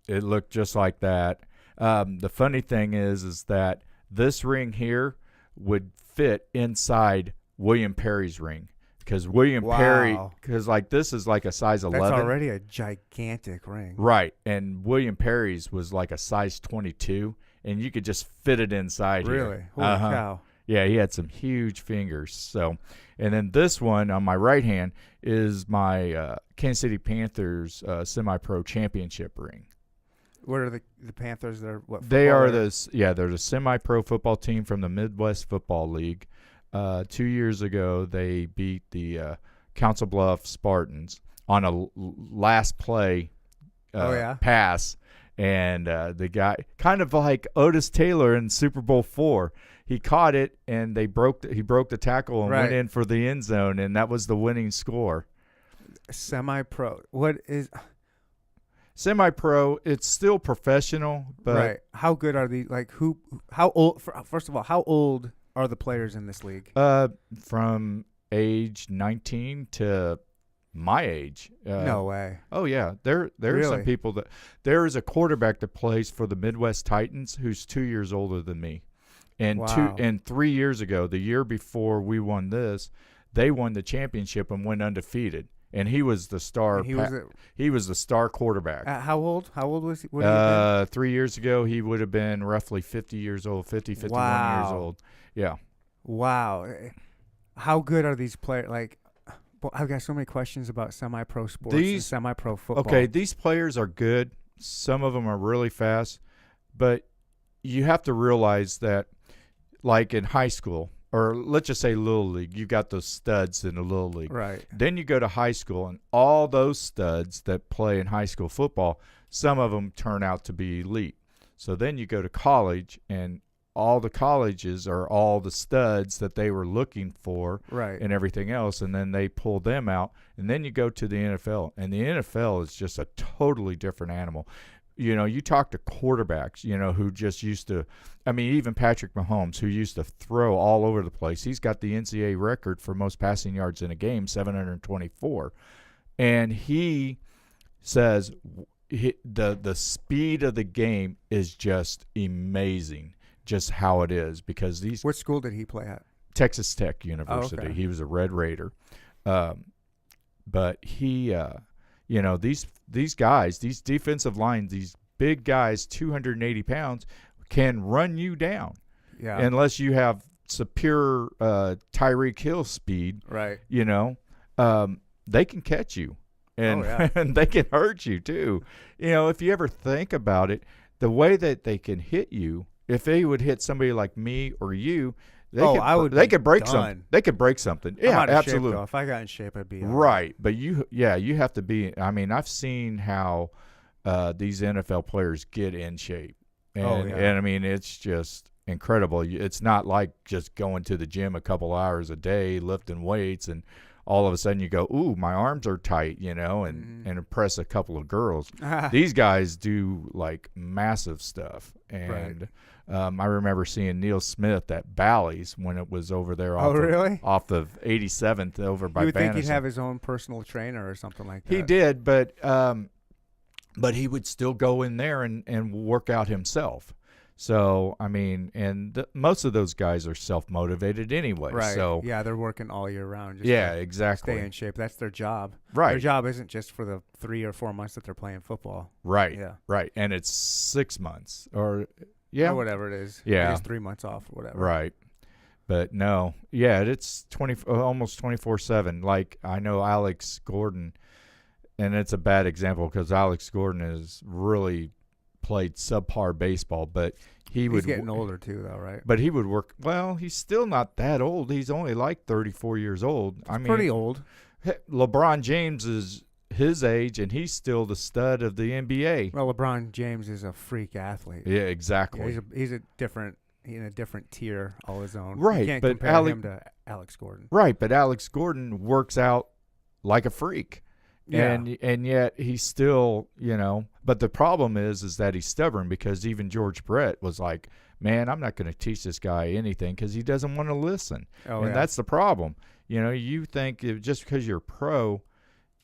It looked just like that. The funny thing is that this ring here would fit inside William Perry's ring. Because William Perry, because like this is like a size 11. That's already a gigantic ring. Right. And William Perry's was like a size 22, and you could just fit it inside here. Really? Holy cow. Yeah, he had some huge fingers. So, and then this one on my right hand is my Kansas City Panthers semi-pro championship ring. What are the Panthers? They're what? They are they're the semi-pro football team from the Midwest Football League. 2 years ago, they beat the Council Bluffs Spartans on a last play pass, and the guy, kind of like Otis Taylor in Super Bowl IV, he caught it, and he broke the tackle and went in for the end zone, and that was the winning score. Semi-pro. What is semi-pro? It's still professional, but how good are these? Like how old? First of all, how old are the players in this league? From age 19 to my age. No way. Oh yeah, there are some people that there is a quarterback that plays for the Midwest Titans who's 2 years older than me, and 3 years ago, the year before we won this, they won the championship and went undefeated. And he was the star. He was the star quarterback. How old? How old was he? 3 years ago, he would have been roughly 50 years old, 51 years old. Yeah. Wow. How good are these players? Like, I've got so many questions about semi-pro sports and semi-pro football. Okay, these players are good. Some of them are really fast. But you have to realize that, like in high school, or let's just say Little League, you got those studs in the Little League. Right. Then you go to high school, and all those studs that play in high school football, some of them turn out to be elite. So then you go to college, and all the colleges are all the studs that they were looking for, and everything else, and then they pull them out, and then you go to the NFL, and the NFL is just a totally different animal. You talk to quarterbacks, who just used to, even Patrick Mahomes, who used to throw all over the place. He's got the NCAA record for most passing yards in a game, 724, and he says the speed of the game is just amazing. Just how it is, because What school did he play at? Texas Tech University. Oh, okay. He was a Red Raider. But he, these guys, these defensive lines, these big guys, 280 pounds, can run you down. Yeah. Unless you have superior Tyreek Hill speed. Right. They can catch you. And, and they can hurt you too. If you ever think about it, the way that they can hit you, if they would hit somebody like me or you, they could break something. They could break something. Yeah, I'm out of absolutely. Shape, though. If I got in shape, I'd be right. But you have to be. I mean, I've seen how these NFL players get in shape, and I mean, it's just incredible. It's not like just going to the gym a couple hours a day lifting weights and all of a sudden you go, ooh, my arms are tight, and impress a couple of girls. These guys do like massive stuff. And I remember seeing Neil Smith at Bally's when it was over there off of 87th over by Bannerson. You would think he'd have his own personal trainer or something like that. He did, but he would still go in there and work out himself. So, I mean, and most of those guys are self-motivated anyway. Right. So, yeah, they're working all year round. Just exactly. Stay in shape. That's their job. Right. Their job isn't just for the 3 or 4 months that they're playing football. Right. Yeah. Right. And it's 6 months or whatever it is. Yeah. It is 3 months off or whatever. Right. But no. Yeah, it's almost 24/7. Like I know Alex Gordon, and it's a bad example because Alex Gordon has really played subpar baseball, but he's getting older too, though, right? But he would work. Well, he's still not that old. He's only like 34 years old. I mean, pretty old. LeBron James is his age, and he's still the stud of the NBA. Well, LeBron James is a freak athlete. Yeah, exactly. Yeah, he's a different tier all his own. Right, you can't but compare him to Alex Gordon. Right, but Alex Gordon works out like a freak. Yeah. And yet he's still, but the problem is that he's stubborn because even George Brett was like, man, I'm not going to teach this guy anything because he doesn't want to listen. That's the problem. You think just because you're pro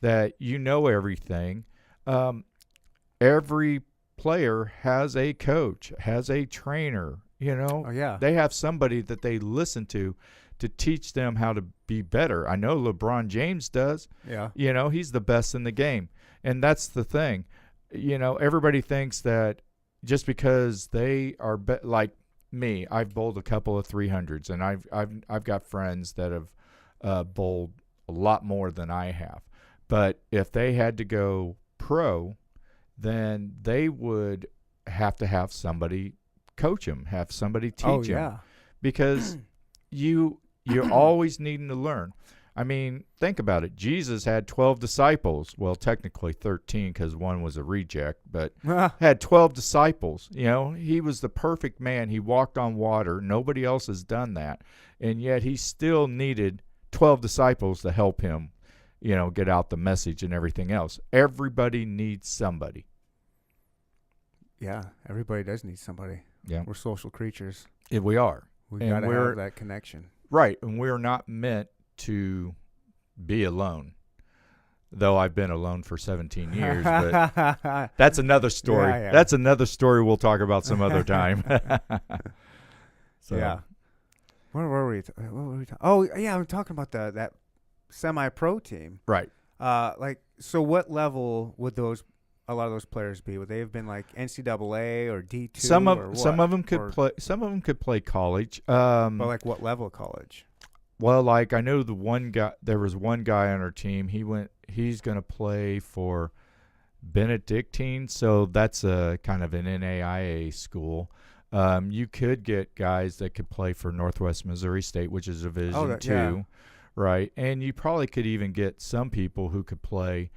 that you know everything. Every player has a coach, has a trainer, They have somebody that they listen to teach them how to be better. I know LeBron James does. Yeah. He's the best in the game. And that's the thing. Everybody thinks that just because they are like me, I've bowled a couple of 300s, and I've got friends that have bowled a lot more than I have. But if they had to go pro, then they would have to have somebody coach them, have somebody teach them. Because you're always needing to learn. I mean, think about it. Jesus had 12 disciples. Well, technically 13 because one was a reject, but had 12 disciples. He was the perfect man. He walked on water. Nobody else has done that. And yet he still needed 12 disciples to help him, get out the message and everything else. Everybody needs somebody. Yeah, everybody does need somebody. Yeah. We're social creatures. Yeah, we are. We've got to have that connection. Right, and we're not meant to be alone, though I've been alone for 17 years, but that's another story. Yeah. That's another story we'll talk about some other time. So. Yeah. What were we talking? Oh, yeah, I'm talking about that semi-pro team. Right. So what level would a lot of those players be? Would they have been like NCAA or D2? Some of them could play. Some of them could play college. But like what level of college? Well, like I know there was one guy on our team. He's going to play for Benedictine, so that's a kind of an NAIA school. You could get guys that could play for Northwest Missouri State, which is Division II, right? And you probably could even get some people who could play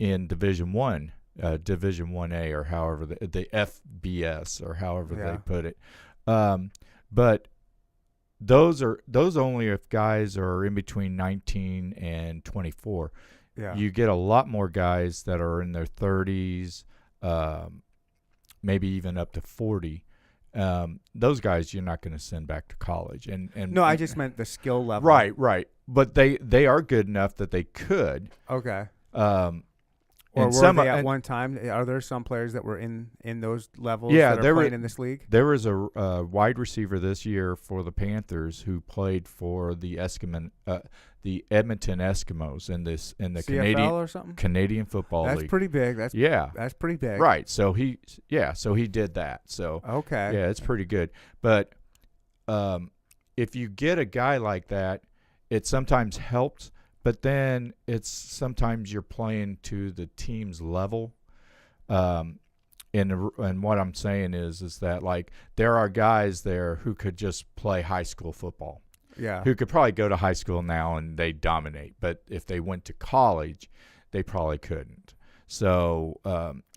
in Division I, Division 1A, or however the FBS, or however they put it. But those only if guys are in between 19 and 24. Yeah. You get a lot more guys that are in their 30s, maybe even up to 40. Those guys you're not going to send back to college. And no, I just meant the skill level. Right. But they are good enough that they could. Okay. Or and were some they at one time? Are there some players that were in those levels Yeah, that are playing in this league? there was a wide receiver this year for the Panthers who played for the the Edmonton Eskimos in the CFL or something? Canadian Football That's League. pretty big. That's pretty big. Right. So he did that. So okay. yeah, it's pretty good. But if you get a guy like that, it sometimes helps. But then it's sometimes you're playing to the team's level. And what I'm saying is that, like, there are guys there who could just play high school football. Yeah. Who could probably go to high school now and they dominate. But if they went to college, they probably couldn't. So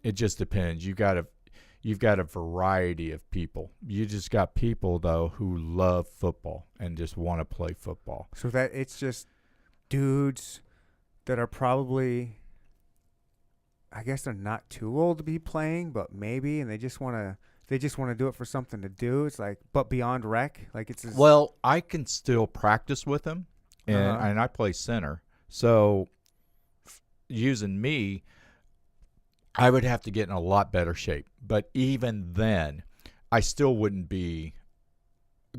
it just depends. You've got a variety of people. You just got people, though, who love football and just want to play football. So that it's just dudes that are probably, I guess they're not too old to be playing, but maybe, and they just want to do it for something to do. It's like, but beyond rec, like it's. Well, I can still practice with them, and I play center. So using me, I would have to get in a lot better shape. But even then, I still wouldn't be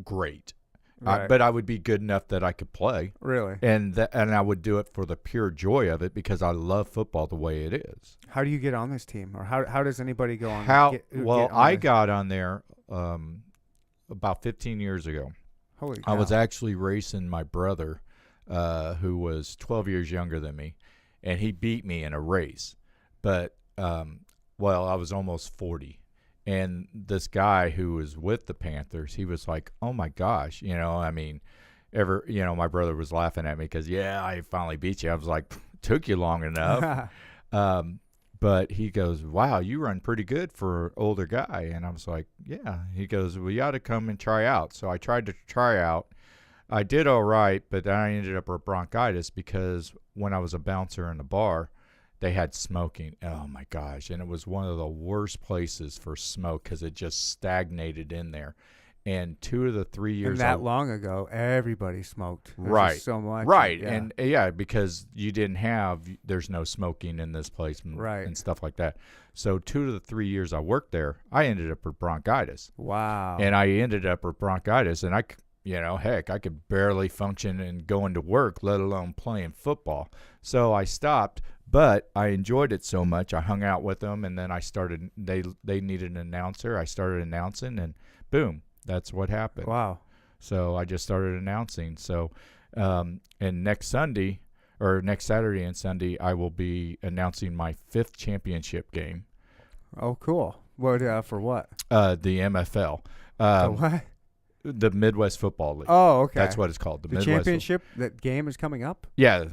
great. Right. But I would be good enough that I could play. Really? And I would do it for the pure joy of it because I love football the way it is. How do you get on this team? Or how does anybody go on? I got on there about 15 years ago. Holy cow. I was actually racing my brother, who was 12 years younger than me, and he beat me in a race. But, I was almost 40. And this guy who was with the Panthers, he was like, oh, my gosh, my brother was laughing at me because, I finally beat you. I was like, took you long enough. But he goes, wow, you run pretty good for an older guy. And I was like, yeah. He goes, well, you ought to come and try out. So I tried to try out. I did all right, but then I ended up with bronchitis because when I was a bouncer in the bar, they had smoking. Oh, my gosh. And it was one of the worst places for smoke because it just stagnated in there. And 2 of the 3 years. And long ago, everybody smoked. Right. So much. Right. Yeah. And, because there's no smoking in this place and stuff like that. So 2 of the 3 years I worked there, I ended up with bronchitis. Wow. And I ended up with bronchitis. And I could barely function and go into work, let alone playing football. So I stopped. But I enjoyed it so much. I hung out with them, and then I started. They needed an announcer. I started announcing, and boom, that's what happened. Wow. So I just started announcing. So, and next Saturday and Sunday, I will be announcing my 5th championship game. Oh, cool. What for what? The MFL. What? The Midwest Football League. Oh, okay. That's what it's called. The Midwest championship. That game is coming up. Yeah.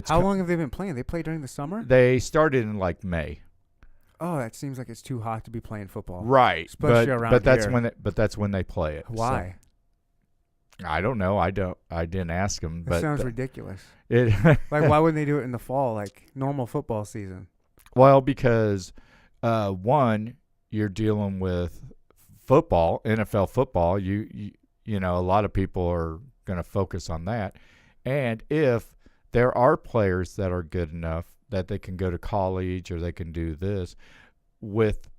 How long have they been playing? They play during the summer? They started in like May. Oh, that seems like it's too hot to be playing football. Right. Especially around but that's here. that's when they play it. Why? So, I don't know. I didn't ask them. That sounds ridiculous. Like, why wouldn't they do it in the fall, like normal football season? Well, because one, you're dealing with football, NFL football. You a lot of people are going to focus on that. And if there are players that are good enough that they can go to college or they can do this, with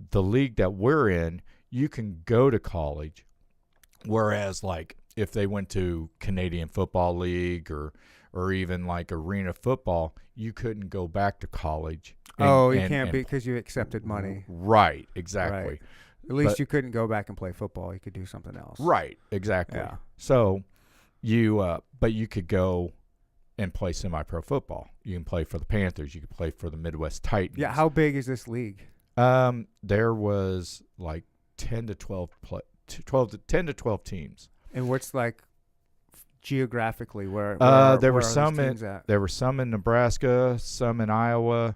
the league that we're in, you can go to college. Whereas, like, if they went to Canadian Football League or even like arena football, you couldn't go back to college. You can't because you accepted money. Right, exactly. Right. At least you couldn't go back and play football. You could do something else. Right, exactly. Yeah. So but you could go and play semi-pro football. You can play for the Panthers. You can play for the Midwest Titans. Yeah, how big is this league? There was like 10 to 12 teams. And what's like geographically where there were some in Nebraska, some in Iowa,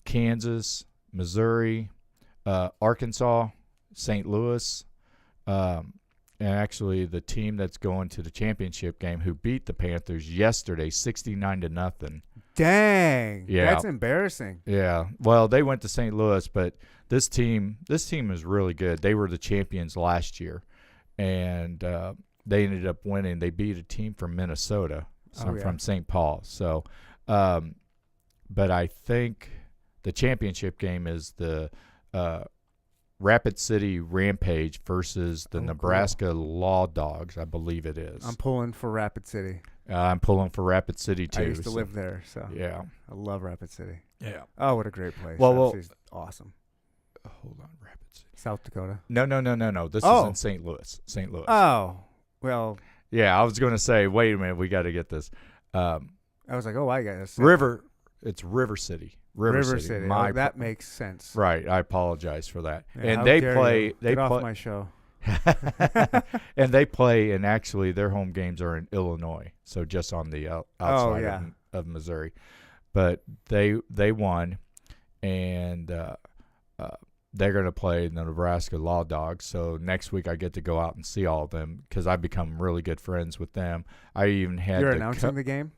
Kansas, Missouri, Arkansas, St. Louis, and actually the team that's going to the championship game who beat the Panthers yesterday 69-0. Dang. Yeah. That's embarrassing. Yeah. Well, they went to St. Louis, but this team is really good. They were the champions last year, and they ended up winning. They beat a team from Minnesota, from St. Paul. So but I think the championship game is the Rapid City Rampage versus the Nebraska Law Dogs, I believe it is. I'm pulling for Rapid City. I'm pulling for Rapid City, too. I used to live there, so yeah. I love Rapid City. Yeah. Oh, what a great place. Well, City's awesome. Hold on, Rapid City. South Dakota. No. This is in St. Louis. St. Louis. Oh, well. Yeah, I was going to say, wait a minute, we got to get this. I was like, I got this. It's River City. River City. That makes sense. Right. I apologize for that. Yeah, and they play. Get off my show. And they play, and actually their home games are in Illinois, so just on the outside of Missouri. But they won, and they're going to play the Nebraska Law Dogs. So next week I get to go out and see all of them because I've become really good friends with them. I even had. You're announcing the game?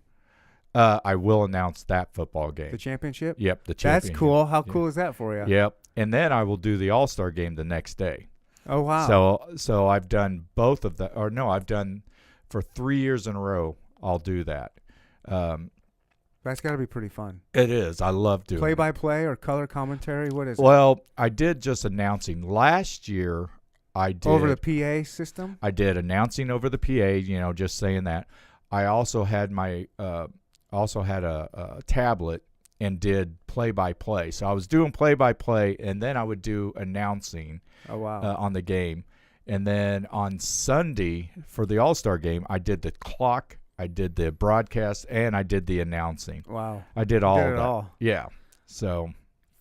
I will announce that football game. The championship? Yep, the championship. That's cool. How cool is that for you? Yep. And then I will do the All-Star game the next day. Oh, wow. So I've done both of the – or no, I've done – for 3 years in a row, I'll do that. That's got to be pretty fun. It is. I love doing Play-by-play or color commentary? What is it? Well, I did just announcing. Last year, I did – over the PA system? I did announcing over the PA, just saying that. I also had my a tablet and did play-by-play. So I was doing play-by-play, and then I would do announcing on the game. And then on Sunday for the All-Star game, I did the clock, I did the broadcast, and I did the announcing. Wow. I did all of that. All. Yeah. So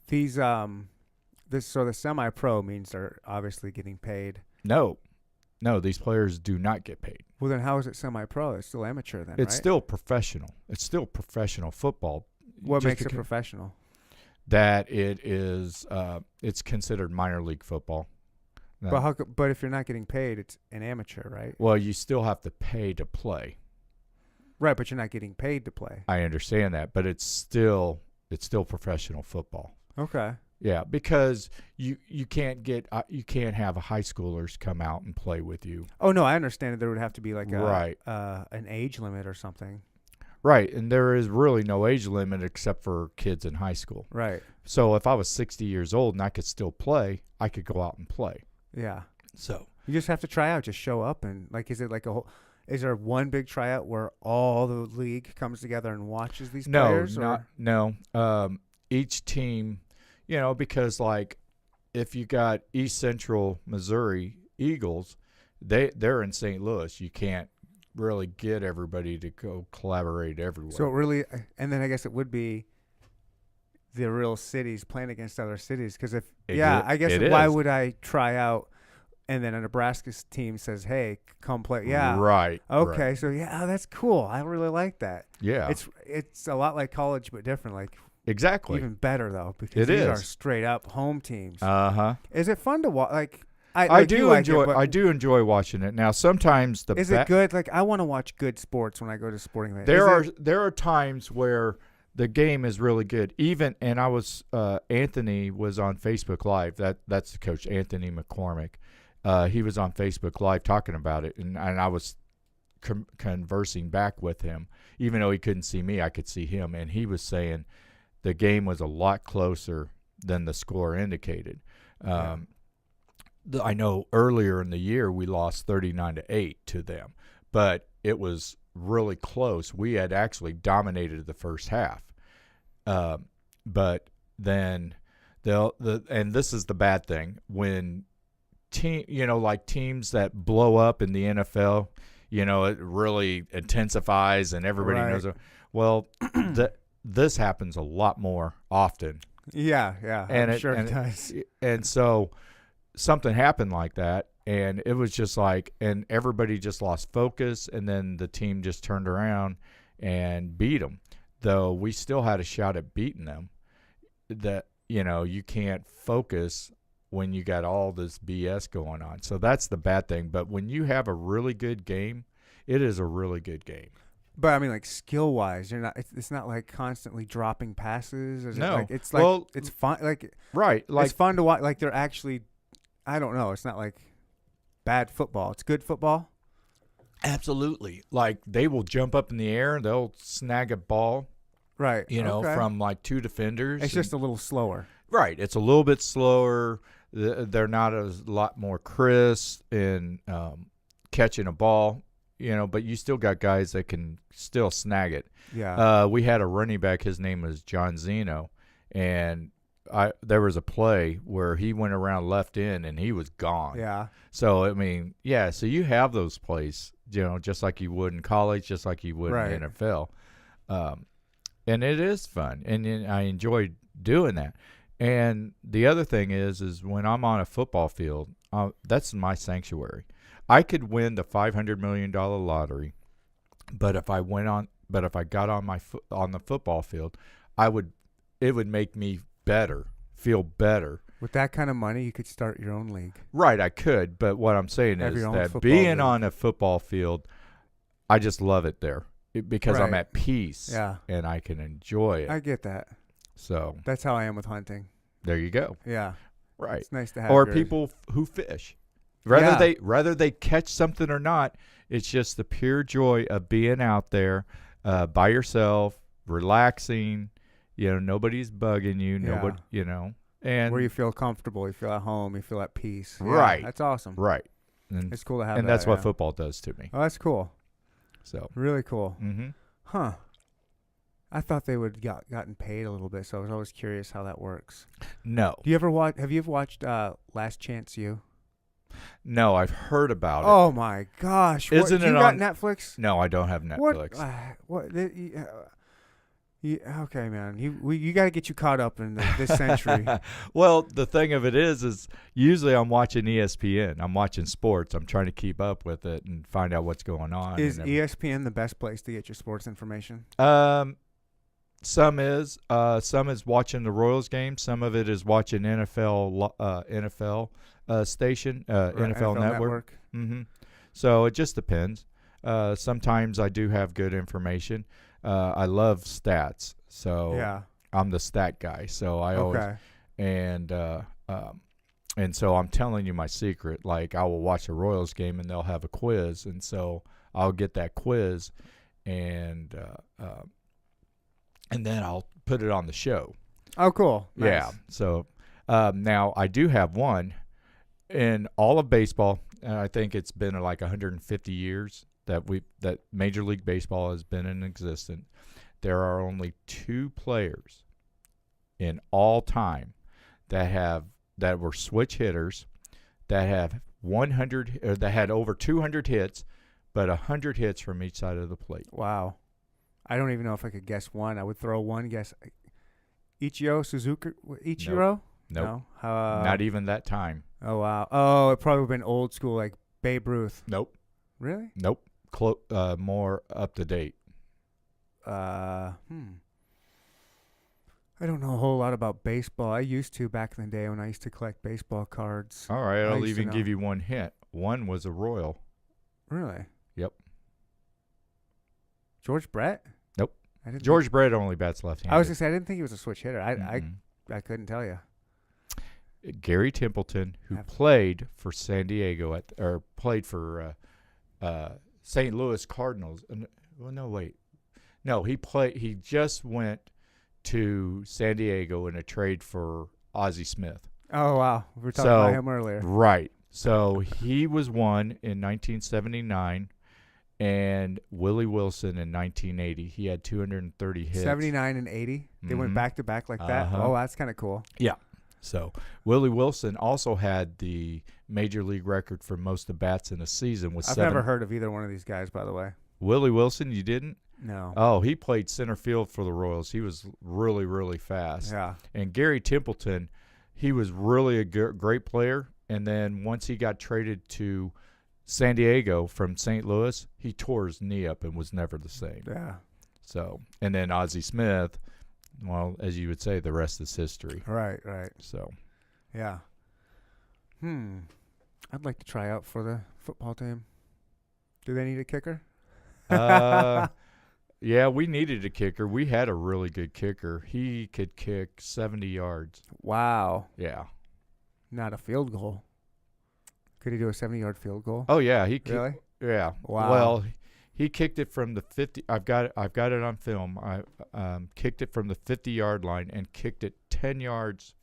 these the semi-pro means they're obviously getting paid. No, these players do not get paid. Well, then how is it semi-pro? It's still amateur then, It's right? still professional. It's still professional football. What makes it professional? That it is, it's considered minor league football. But if you're not getting paid, it's an amateur, right? Well, you still have to pay to play. Right, but you're not getting paid to play. I understand that, but it's still professional football. Okay. Yeah, because you can't have high schoolers come out and play with you. Oh no, I understand that there would have to be like an age limit or something. Right, and there is really no age limit except for kids in high school. Right. So if I was 60 years old and I could still play, I could go out and play. Yeah. So you just have to try out, just show up, and is it like is there one big tryout where all the league comes together and watches these players? No. Each team, because like if you got East Central Missouri Eagles, they're in St. Louis. You can't really get everybody to go collaborate everywhere. So and then I guess it would be the real cities playing against other cities, because why would I try out and then a Nebraska team says, hey, come play? Yeah. Right. Okay. Right. So that's cool. I really like that. Yeah. It's a lot like college, but different. Like exactly. Even better though, because these are straight up home teams. Is it fun to watch? Like I do enjoy watching it. Now sometimes is it good? Like I want to watch good sports when I go to sporting events. There are times where the game is really good. And I was Anthony was on Facebook Live. That's the coach, Anthony McCormick. He was on Facebook Live talking about it, and I was conversing back with him. Even though he couldn't see me, I could see him, and he was saying the game was a lot closer than the score indicated. I know earlier in the year we lost 39-8 to them, but it was really close. We had actually dominated the first half, but then and this is the bad thing when teams that blow up in the NFL, it really intensifies and everybody knows it. Well, this happens a lot more often. Yeah, and it does. And so something happened like that, and it was just like, and everybody just lost focus, and then the team just turned around and beat them. Though we still had a shot at beating them. That you can't focus when you got all this BS going on. So that's the bad thing. But when you have a really good game, it is a really good game. But I mean, like skill wise, it's not like constantly dropping passes. It's fun. It's fun to watch. Like they're actually, I don't know. It's not like bad football. It's good football. Absolutely. Like they will jump up in the air. They'll snag a ball Right. From like two defenders. It's just a little slower. Right. It's a little bit slower. They're not a lot more crisp in catching a ball, but you still got guys that can still snag it. Yeah. We had a running back. His name was John Zeno, and there was a play where he went around left in and he was gone. Yeah. So, I mean, so you have those plays, just like you would in college, just like you would in the NFL. And it is fun, and I enjoy doing that. And the other thing is when I'm on a football field, that's my sanctuary. I could win the $500 million lottery, but if I got on on the football field, it would make me feel better. With that kind of money, you could start your own league. Right, I could, but what I'm saying is that being on a football field, I just love it there because I'm at peace. Yeah. And I can enjoy it. I get that. So that's how I am with hunting. There you go. Yeah. Right. It's nice to have. Or people who fish. Rather they catch something or not, it's just the pure joy of being out there by yourself, relaxing. Nobody's bugging you. Nobody. And where you feel comfortable, you feel at home, you feel at peace. Yeah, right. That's awesome. Right. And it's cool to have. And that's what football does to me. Oh, that's cool. So really cool. Mm-hmm. Huh. I thought they would gotten paid a little bit, so I was always curious how that works. No. Have you ever watched Last Chance U? No, I've heard about it. Oh my gosh! Isn't it you got Netflix? No, I don't have Netflix. What? Okay, man. You got to get you caught up in this century. Well, the thing of it is usually I'm watching ESPN. I'm watching sports. I'm trying to keep up with it and find out what's going on. Is ESPN the best place to get your sports information? Some is watching the Royals game. Some of it is watching NFL station, NFL Network. Mm-hmm. So it just depends. Sometimes I do have good information. I love stats, so I'm the stat guy. So I always and so I'm telling you my secret. Like I will watch a Royals game and they'll have a quiz, and so I'll get that quiz, and then I'll put it on the show. Oh, cool. Nice. Yeah. So now I do have one in all of baseball. I think it's been like 150 years that Major League Baseball has been in existence. There are only 2 players in all time that were switch hitters that have 100 or that had over 200 hits, but 100 hits from each side of the plate. Wow. I don't even know if I could guess one. I would throw one guess. Ichiro? Nope. No. Not even that time. Oh, wow. Oh, it probably would have been old school, like Babe Ruth. Nope. Really? Nope. More up to date. I don't know a whole lot about baseball. I used to back in the day when I used to collect baseball cards. All right. I'll even give you one hint. One was a Royal. Really? Yep. George Brett? Nope. George Brett only bats left-handed. I was going to say, I didn't think he was a switch hitter. I couldn't tell you. Gary Templeton, who played for San Diego played for St. Louis Cardinals. Well, no, wait. No, he just went to San Diego in a trade for Ozzie Smith. Oh, wow. We were talking about him earlier. Right. So he was one in 1979 and Willie Wilson in 1980. He had 230 hits. 79 and 80? They went back-to-back like that? Oh, that's kind of cool. Yeah. So Willie Wilson also had the major league record for most at bats in a season. I've never heard of either one of these guys, by the way. Willie Wilson, you didn't? No. Oh, he played center field for the Royals. He was really, really fast. Yeah. And Gary Templeton, he was really a great player. And then once he got traded to San Diego from St. Louis, he tore his knee up and was never the same. Yeah. So, and then Ozzie Smith, well, as you would say, the rest is history. Right. So, yeah. I'd like to try out for the football team. Do they need a kicker? Yeah, we needed a kicker. We had a really good kicker. He could kick 70 yards. Wow. Yeah. Not a field goal. Could he do a 70-yard field goal? Oh, yeah. He could. Really? Yeah. Wow. Well, He kicked it from the 50. I've got it on film. I kicked it from the 50-yard line and kicked it 10 yards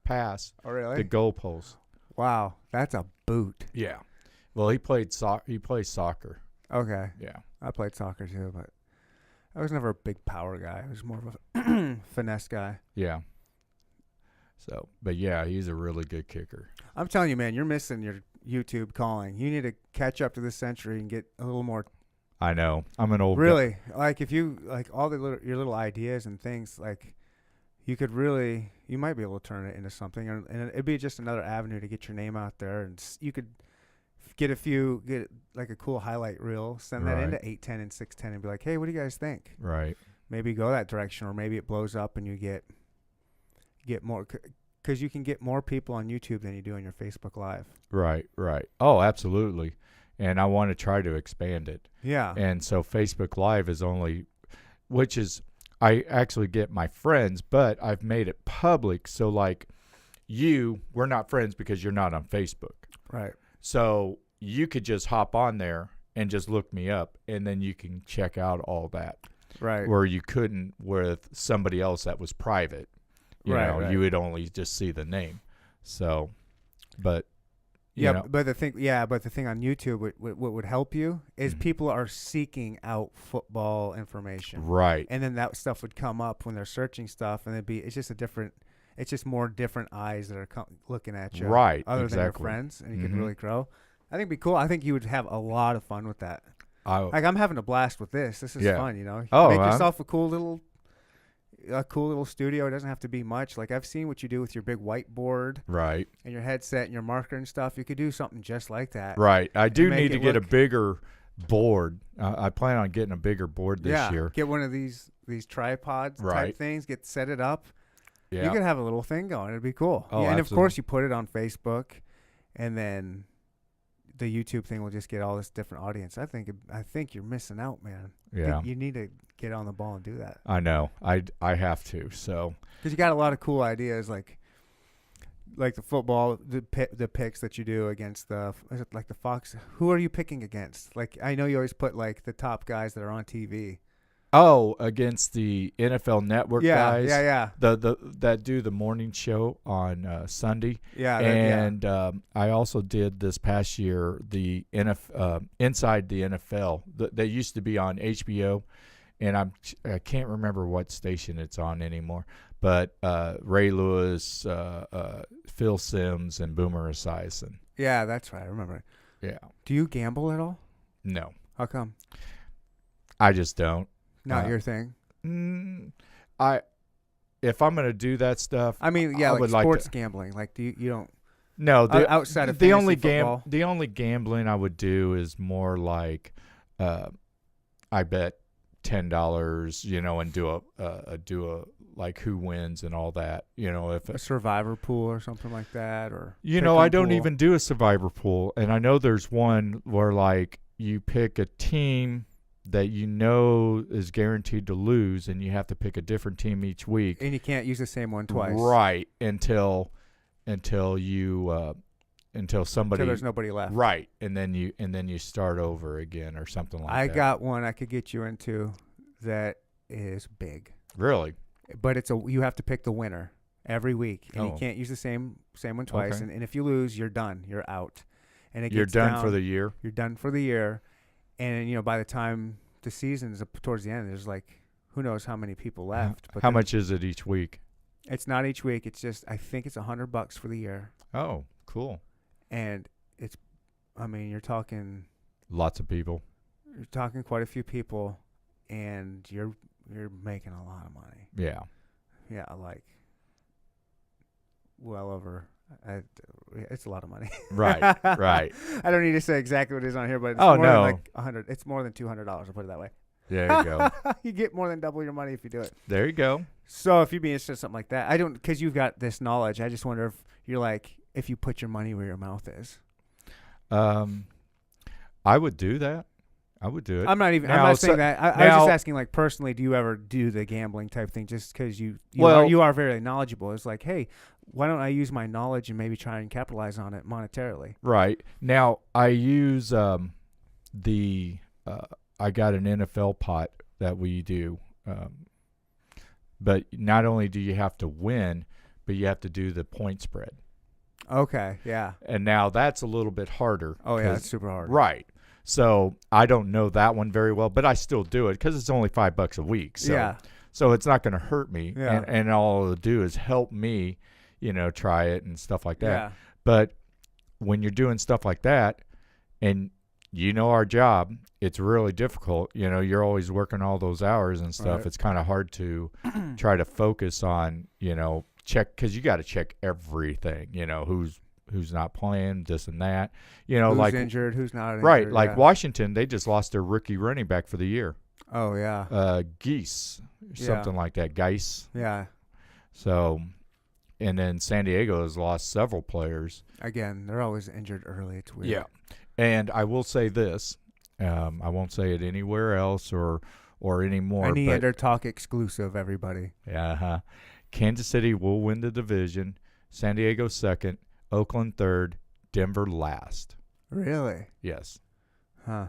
past the goalpost. Wow, that's a boot. Yeah. Well, he plays soccer. Okay. Yeah. I played soccer too, but I was never a big power guy. I was more of a finesse guy. Yeah. So, but yeah, he's a really good kicker. I'm telling you, man, you're missing your YouTube calling. You need to catch up to this century and get a little more. I know. I'm an old Really, like if you like all your little ideas and things, like you might be able to turn it into something, and it'd be just another avenue to get your name out there, and you could get like a cool highlight reel, send that into 810 and 610, and be like, hey, what do you guys think? Right. Maybe go that direction, or maybe it blows up and you get more, because you can get more people on YouTube than you do on your Facebook Live. Right. Oh, absolutely. And I want to try to expand it. Yeah. And so Facebook Live is which is, I actually get my friends, but I've made it public. So like we're not friends because you're not on Facebook. Right. So you could just hop on there and just look me up, and then you can check out all that. Right. Where you couldn't with somebody else that was private. You know, you would only just see the name. So, but but the thing on YouTube, what would help you is people are seeking out football information, right? And then that stuff would come up when they're searching stuff, and it's just more different eyes that are looking at you, right? Other than your friends, and you can really grow. I think it'd be cool. I think you would have a lot of fun with that. Like I'm having a blast with this. This is fun, you know. Make yourself a cool little studio. It doesn't have to be much. Like I've seen what you do with your big whiteboard, right, and your headset and your marker and stuff. You could do something just like that, right. I do need to get a bigger board. I plan on getting a bigger board this year. Get one of these tripods type things. Set it up. Yeah, you could have a little thing going. It'd be cool. Oh, and absolutely. Of course you put it on Facebook, and then the YouTube thing will just get all this different audience. I think you're missing out, man. Yeah, you need to get on the ball and do that. I know. I have to. So because you got a lot of cool ideas, like the football, the picks that you do against is it like the Fox? Who are you picking against? Like I know you always put like the top guys that are on TV. Oh, against the NFL Network guys. Yeah. That do the morning show on Sunday. Yeah. And I also did this past year the Inside the NFL. They used to be on HBO, and I can't remember what station it's on anymore. But Ray Lewis, Phil Simms, and Boomer Esiason. Yeah, that's right. I remember. Yeah. Do you gamble at all? No. How come? I just don't. Not your thing. If I'm gonna do that stuff, I mean, yeah, like sports gambling. Like, you don't? No, outside of the only football? The only gambling I would do is more like, I bet $10, you know, and do a like who wins and all that, you know, if a survivor pool or something like that, or I don't even do a survivor pool, and I know there's one where like you pick a team that you know is guaranteed to lose, and you have to pick a different team each week, and you can't use the same one twice, right? Until somebody, there's nobody left, right? And then you start over again or something like that. I got one I could get you into that is big, really, but you have to pick the winner every week, and you can't use the same one twice, okay. and if you lose, you're done, you're out, and you're done for the year. You're done for the year. And, you know, by the time the season's up towards the end, there's like, who knows how many people left. But how much is it each week? It's not each week. It's just, I think it's $100 for the year. Oh, cool. And you're talking. Lots of people. You're talking quite a few people, and you're making a lot of money. Yeah. Yeah, like well over. It's a lot of money. Right. I don't need to say exactly what it is on here, but it's more than like $100. It's more than $200. I'll put it that way. There you go. You get more than double your money if you do it. There you go. So if you'd be interested in something like that, because you've got this knowledge. I just wonder if you're like, if you put your money where your mouth is. I would do that. I would do it. I'm not saying that. I was just asking, like, personally, do you ever do the gambling type thing just because you are very knowledgeable? It's like, hey, why don't I use my knowledge and maybe try and capitalize on it monetarily? Right. Now, I use I got an NFL pot that we do. But not only do you have to win, but you have to do the point spread. Okay, yeah. And now that's a little bit harder. Oh, yeah, it's super hard. Right. So I don't know that one very well, but I still do it because it's only $5 a week. So, yeah. So it's not going to hurt me. Yeah. And all it'll do is help me, try it and stuff like that. Yeah. But when you're doing stuff like that, and our job, it's really difficult. You're always working all those hours and stuff. Right. It's kind of hard to try to focus on, check, because you got to check everything, who's not playing, this and that. Who's like injured, who's not injured. Right, like yeah. Washington, they just lost their rookie running back for the year. Oh, yeah. Geese, something like that, Geis. Yeah. So, and then San Diego has lost several players. Again, they're always injured early. It's weird. Yeah. And I will say this, I won't say it anywhere else or anymore. A Neander Talk exclusive, everybody. Yeah. Kansas City will win the division. San Diego second. Oakland third. Denver last. Really? Yes. Huh.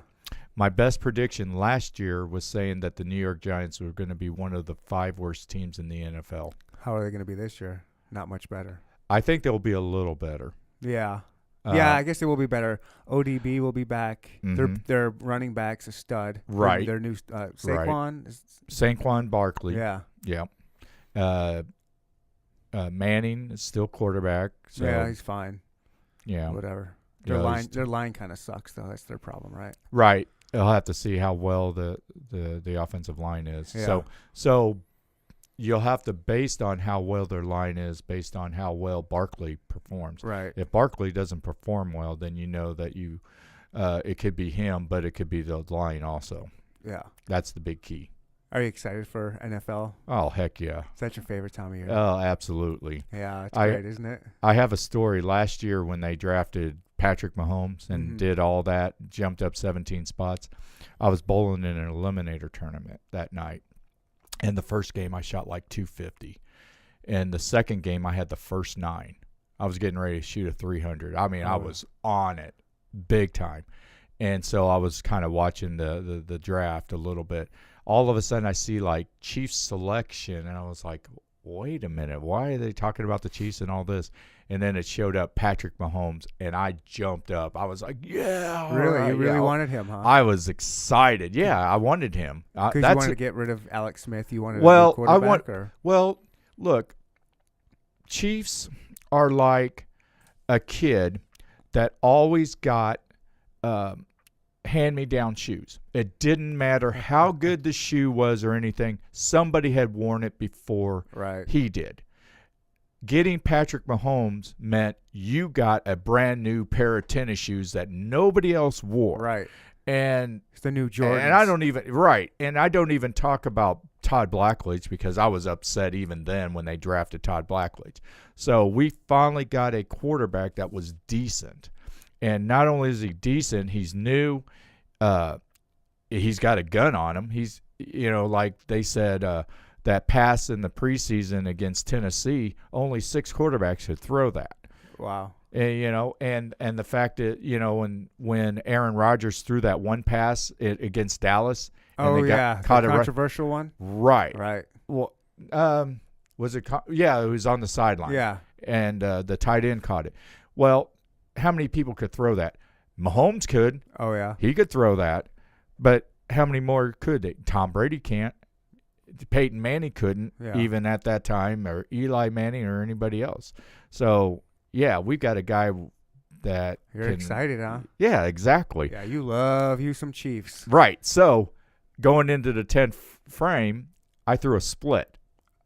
My best prediction last year was saying that the New York Giants were going to be one of the 5 worst teams in the NFL. How are they going to be this year? Not much better. I think they'll be a little better. Yeah. Yeah, I guess they will be better. ODB will be back. Mm-hmm. Their running back's a stud. Right. Their new Saquon. Right. Saquon Barkley. Yeah. Yeah. Manning is still quarterback. So, yeah, he's fine. Yeah. Whatever. Their line kind of sucks though. That's their problem, right? Right. I'll have to see how well the offensive line is. Yeah. So you'll have to, based on how well their line is, based on how well Barkley performs. Right. If Barkley doesn't perform well, then you know that it could be him, but it could be the line also. Yeah. That's the big key. Are you excited for NFL? Oh, heck yeah. Is that your favorite time of year? Oh, absolutely. Yeah, it's great, isn't it? I have a story last year when they drafted Patrick Mahomes and did all that, jumped up 17 spots. I was bowling in an eliminator tournament that night. And the first game I shot like 250. And the second game I had the first 9. I was getting ready to shoot a 300. I mean, I was on it big time. And so I was kind of watching the draft a little bit. All of a sudden I see like Chiefs selection, and I was like, wait a minute, why are they talking about the Chiefs and all this? And then it showed up Patrick Mahomes, and I jumped up. I was like, yeah. Really? You really wanted him, huh? I was excited. Yeah, I wanted him. Because you wanted to get rid of Alex Smith. You wanted a new quarterback? Well, look, Chiefs are like a kid that always got hand-me-down shoes. It didn't matter how good the shoe was or anything. Somebody had worn it before he did. Getting Patrick Mahomes meant you got a brand new pair of tennis shoes that nobody else wore. Right. And it's the new Jordans. And I don't even talk about Todd Blackledge because I was upset even then when they drafted Todd Blackledge. So we finally got a quarterback that was decent. And not only is he decent, he's new. He's got a gun on him. He's, like they said, that pass in the preseason against Tennessee, only 6 quarterbacks could throw that. Wow. And the fact that, when Aaron Rodgers threw that one pass against Dallas. And the controversial one? Right. Right. Well, was it? It was on the sideline. Yeah. And the tight end caught it. Well, how many people could throw that? Mahomes could. Oh, yeah. He could throw that. But how many more could they? Tom Brady can't. Peyton Manning couldn't, even at that time, or Eli Manning or anybody else. So, yeah, we've got a guy that You're excited, huh? Yeah, exactly. Yeah, you love you some Chiefs. Right. So, going into the 10th frame, I threw a split.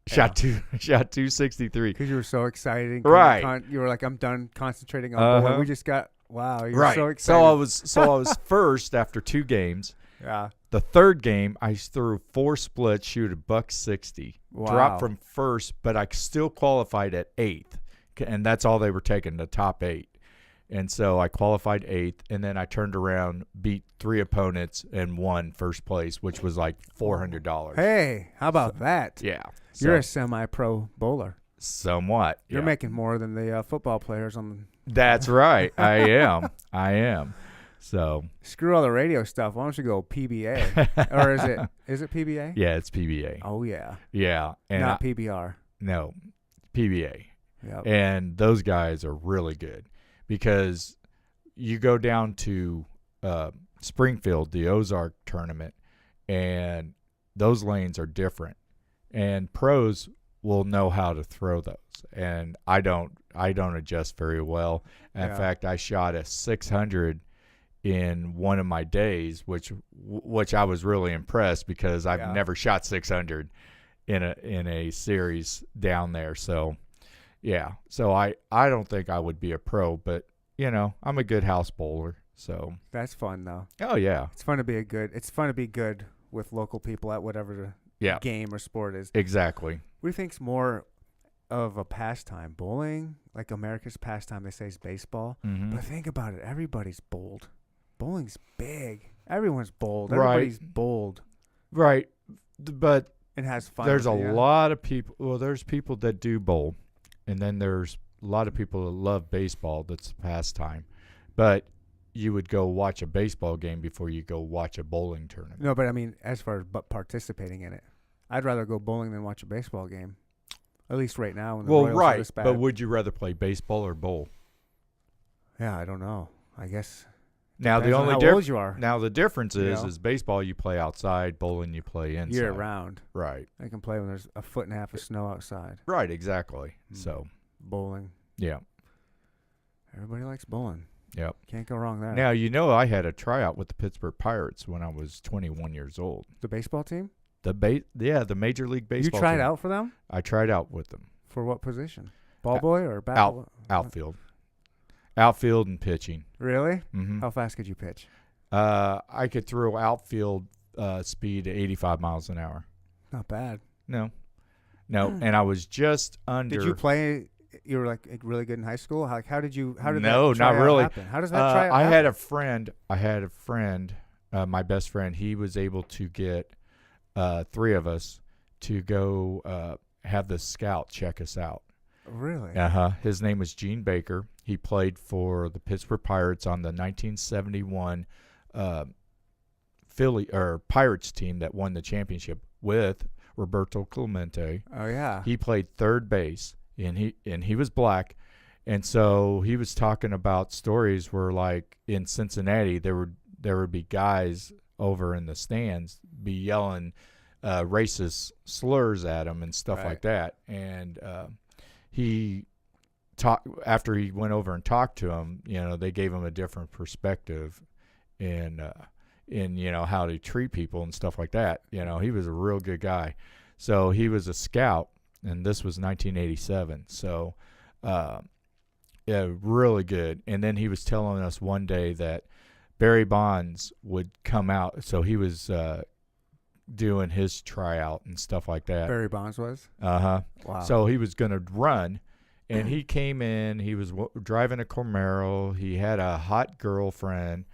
Shot 263. Because you were so excited. Right. You were like, I'm done concentrating on bowling. We just got, wow, you were so excited. So I was first after 2 games. Yeah. The third game, I threw 4 splits, shoot a $160. Wow. Dropped from first, but I still qualified at 8th. And that's all they were taking, the top 8. And so I qualified 8th, and then I turned around, beat 3 opponents, and won first place, which was like $400. Hey, how about that? Yeah. You're a semi-pro bowler. Somewhat. You're making more than the football players on. That's right. I am. So screw all the radio stuff. Why don't you go PBA? Or is it PBA? yeah, it's PBA. Oh yeah. Yeah, and Not PBR. no, PBA. Yep. And those guys are really good because you go down to Springfield, the Ozark tournament, and those lanes are different. And pros will know how to throw those, and I don't adjust very well. In fact, I shot a 600 in one of my days, which I was really impressed because I've never shot 600 in a series down there. So yeah, so I don't think I would be a pro, but I'm a good house bowler. So that's fun though. Oh yeah, it's fun to be good with local people at whatever the game or sport is. Exactly. What do you think's more of a pastime? Bowling, like America's pastime, they say is baseball. Mm-hmm. But think about it, everybody's bowled. Bowling's big. Everyone's bowled. Right. Everybody's bowled. Right, but it has fun. There's a lot of people. Well, there's people that do bowl, and then there's a lot of people that love baseball. That's a pastime, but you would go watch a baseball game before you go watch a bowling tournament. No, but I mean, as far as participating in it, I'd rather go bowling than watch a baseball game. At least right now. When the Royals are this bad. But would you rather play baseball or bowl? Yeah, I don't know. I guess. Now the only difference you are. Now the difference is baseball you play outside, bowling you play inside. Year round. Right. I can play when there's a foot and a half of snow outside. Right, exactly. So bowling. Yeah. Everybody likes bowling. Yep. Can't go wrong there. Now I had a tryout with the Pittsburgh Pirates when I was 21 years old. The baseball team? The Major League Baseball. You tried team. out for them? I tried out with them. For what position? Ball boy or bat? Outfield. Outfield and pitching. Really? Mm-hmm. How fast could you pitch? I could throw outfield speed at 85 miles an hour. Not bad. No. And I was just under. Did you play? You were like really good in high school. How did no, that not really. Happen? How does that try? I had a friend. My best friend. He was able to get 3 of us to go have the scout check us out. Really? His name was Gene Baker. He played for the Pittsburgh Pirates on the 1971 Pirates team that won the championship with Roberto Clemente. Oh yeah. He played third base, and he was black, and so he was talking about stories where, like in Cincinnati, there would be guys over in the stands be yelling racist slurs at him and stuff like that, and after he went over and talked to him, they gave him a different perspective in how to treat people and stuff like that. He was a real good guy. So he was a scout, and this was 1987. So, really good. And then he was telling us one day that Barry Bonds would come out. So he was doing his tryout and stuff like that. Barry Bonds was? Wow. So he was going to run. And he came in. He was driving a Camaro. He had a hot girlfriend.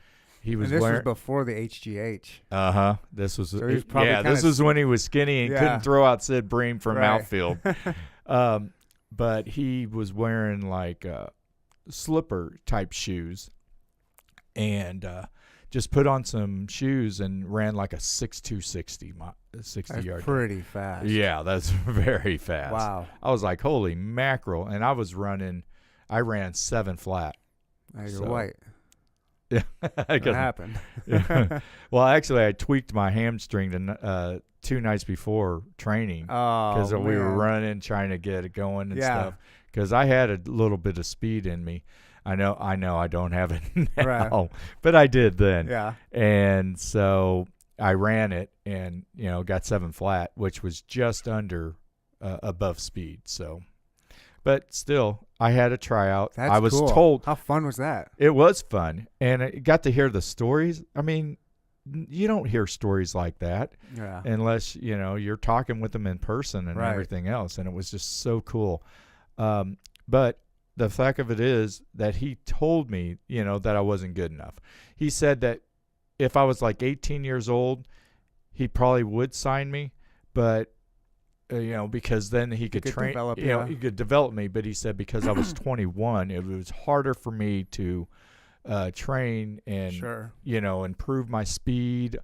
This was before the HGH. This was this was when he was skinny and couldn't throw out Sid Bream from outfield. But he was wearing like slipper type shoes, and just put on some shoes and ran like a 6.2 60 yard. Pretty fast. Yeah, that's very fast. Wow. I was like, holy mackerel. And I ran 7 flat. Now you're white. Yeah. What happened? Well, actually, I tweaked my hamstring 2 nights before training because we were running, trying to get it going and stuff. Because I had a little bit of speed in me. I know I don't have it now, but I did then. Yeah. And so I ran it and, got 7 flat, which was just under above speed. So, but still, I had a tryout. That's I was cool. told. How fun was that? It was fun. And I got to hear the stories. I mean, you don't hear stories like that unless, you're talking with them in person and everything else. And it was just so cool. But the fact of it is that he told me, that I wasn't good enough. He said that if I was like 18 years old, he probably would sign me, but because then he could train, he could develop me. But he said because I was 21, it was harder for me to train and, Sure. improve my speed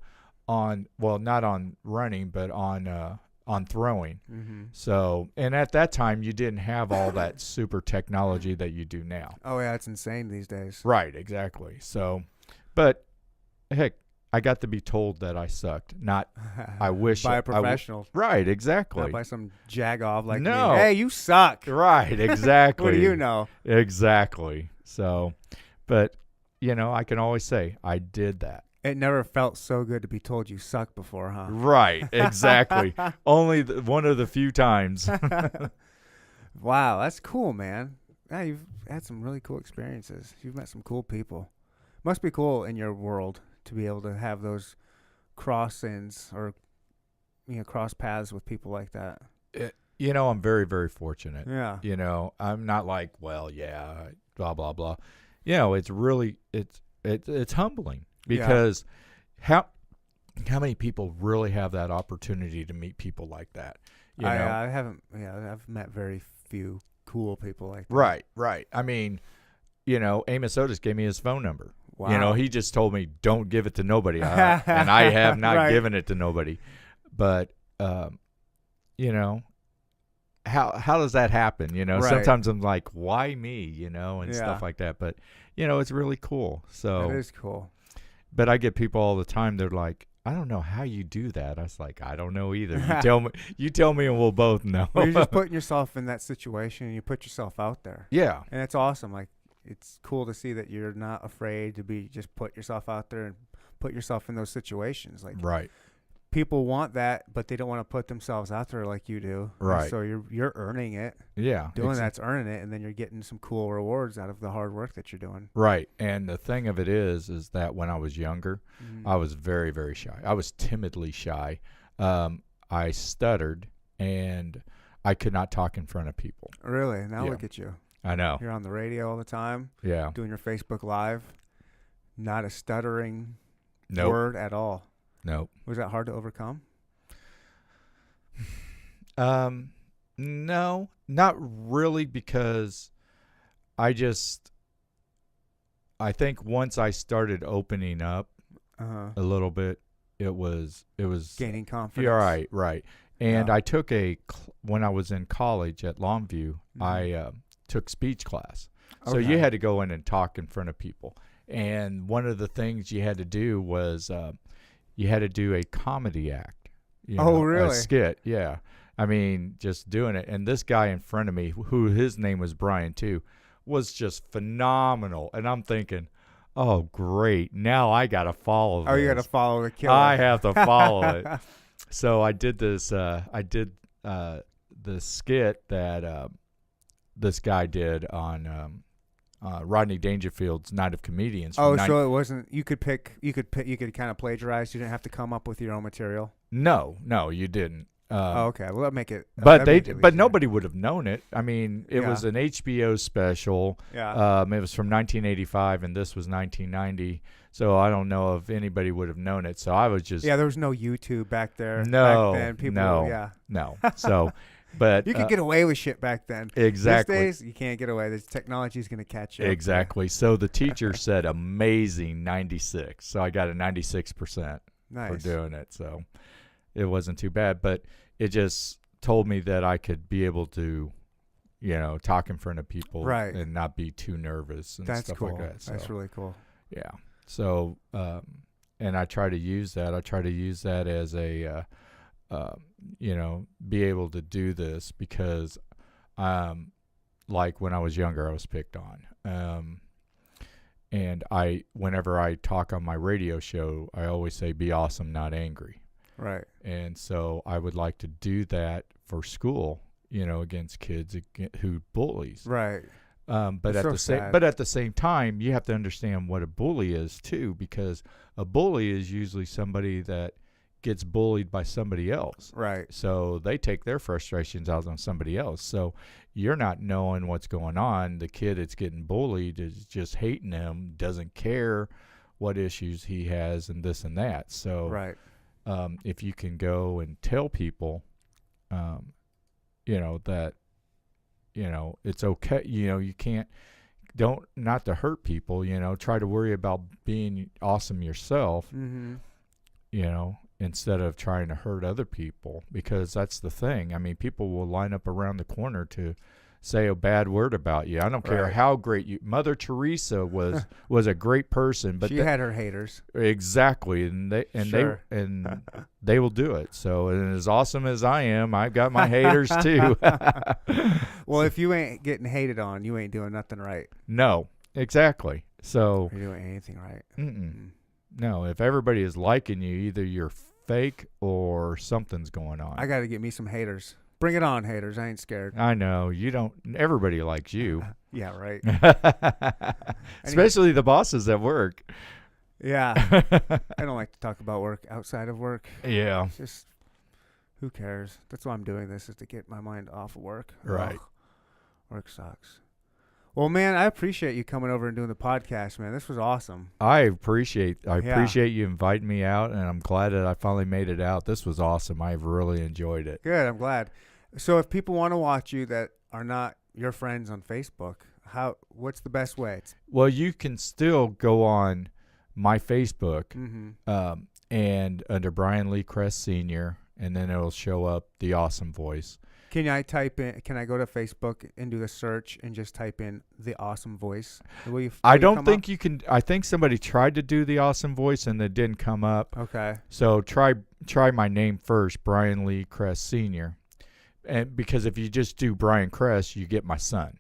not on running, but on throwing. Mm-hmm. So, and at that time, you didn't have all that super technology that you do now. Oh, yeah, it's insane these days. Right, exactly. So, but heck, I got to be told that I sucked. Not, I wish. By a professional. Right, exactly. Not by some jagoff like No. me. Hey, you suck. Right, exactly. What do you know? Exactly. So, but, I can always say I did that. It never felt so good to be told you suck before, huh? Right, exactly. Only one of the few times. Wow, that's cool, man. Yeah, you've had some really cool experiences. You've met some cool people. Must be cool in your world to be able to have those cross-ins or, cross paths with people like that. I'm very, very fortunate. Yeah. I'm not like, well, yeah, blah, blah, blah. It's really, it's humbling because how many people really have that opportunity to meet people like that? I haven't, I've met very few cool people like that. Right. I mean, Amos Otis gave me his phone number. Wow. He just told me, don't give it to nobody. And I have not Right. given it to nobody. But, how does that happen? Right. Sometimes I'm like, why me? And stuff like that. But, it's really cool. So That is cool. But I get people all the time. They're like, I don't know how you do that. I was like, I don't know either. You tell me and we'll both know. Well, you're just putting yourself in that situation and you put yourself out there. Yeah. And it's awesome. Like, it's cool to see that you're not afraid to just put yourself out there and put yourself in those situations. Like, Right. people want that, but they don't want to put themselves out there like you do. Right. And so you're earning it. Yeah. Doing that's earning it, and then you're getting some cool rewards out of the hard work that you're doing. Right. And the thing of it is that when I was younger, I was very, very shy. I was timidly shy. I stuttered, and I could not talk in front of people. Really? Now Yeah. look at you. I know. You're on the radio all the time. Yeah. Doing your Facebook Live. Not a stuttering Nope. word at all. Nope. Was that hard to overcome? No, not really, because I think once I started opening up a little bit, it was Gaining confidence. yeah, right. And Yeah. I took when I was in college at Longview, I took speech class. So you had to go in and talk in front of people. And one of the things you had to do was you had to do a comedy act. Really? A skit, yeah. I mean, just doing it. And this guy in front of me, who his name was Brian too, was just phenomenal. And I'm thinking, oh, great. Now I got to follow this. Oh, you got to follow the killer. I have to follow it. So I did this. The skit that this guy did on Rodney Dangerfield's Night of Comedians. So it wasn't. You could kind of plagiarize. You didn't have to come up with your own material. No, you didn't. Okay. Well, that make it. But nobody would have known it. I mean, it Yeah. was an HBO special. Yeah. It was from 1985, and this was 1990. So I don't know if anybody would have known it. So I was just Yeah. There was no YouTube back there. No, Back then, people. no. Yeah. no. So, but You could get away with shit back then. exactly. These days, you can't get away. This technology is going to catch you. Exactly. So the teacher said amazing 96. So I got a 96% Nice. for doing it. So it wasn't too bad, but it just told me that I could be able to, talk in front of people Right. and not be too nervous and That's stuff cool. like that. So, That's really cool. yeah. So, and I try to use that. I try to use that as a, be able to do this because, like when I was younger, I was picked on. And whenever I talk on my radio show, I always say, be awesome, not angry. Right. And so I would like to do that for school, against kids who bullies. Right. But It's at so the same sad. but at the same time, you have to understand what a bully is too, because a bully is usually somebody that gets bullied by somebody else. Right. So they take their frustrations out on somebody else. So you're not knowing what's going on. The kid that's getting bullied is just hating him, doesn't care what issues he has and this and that. So Right. if you can go and tell people, that, it's okay. You can't, not to hurt people, try to worry about being awesome yourself, instead of trying to hurt other people, because that's the thing. I mean, people will line up around the corner to say a bad word about you. I don't care how great you. Mother Teresa was a great person, but she had her haters. Exactly, and they will do it. So, and as awesome as I am, I've got my haters too. Well, if you ain't getting hated on, you ain't doing nothing right. No, exactly. So you're doing anything right. No, if everybody is liking you, either you're fake or something's going on. I got to get me some haters. Bring it on, haters. I ain't scared. I know. You don't. Everybody likes you. Yeah, right. Especially the bosses at work. Yeah. I don't like to talk about work outside of work. Yeah. It's just, who cares? That's why I'm doing this, is to get my mind off of work. Right. Ugh, work sucks. Well, man, I appreciate you coming over and doing the podcast, man. This was awesome. I appreciate you inviting me out, and I'm glad that I finally made it out. This was awesome. I've really enjoyed it. Good. I'm glad. So if people want to watch you that are not your friends on Facebook, what's the best way? Well, you can still go on my Facebook and under Brian Lee Cress Sr., and then it'll show up The Awesome Voice. Can I go to Facebook and do the search and just type in The Awesome Voice? I don't think you can. I think somebody tried to do The Awesome Voice and it didn't come up. Okay. So try my name first, Brian Lee Cress Sr. And because if you just do Brian Cress, you get my son.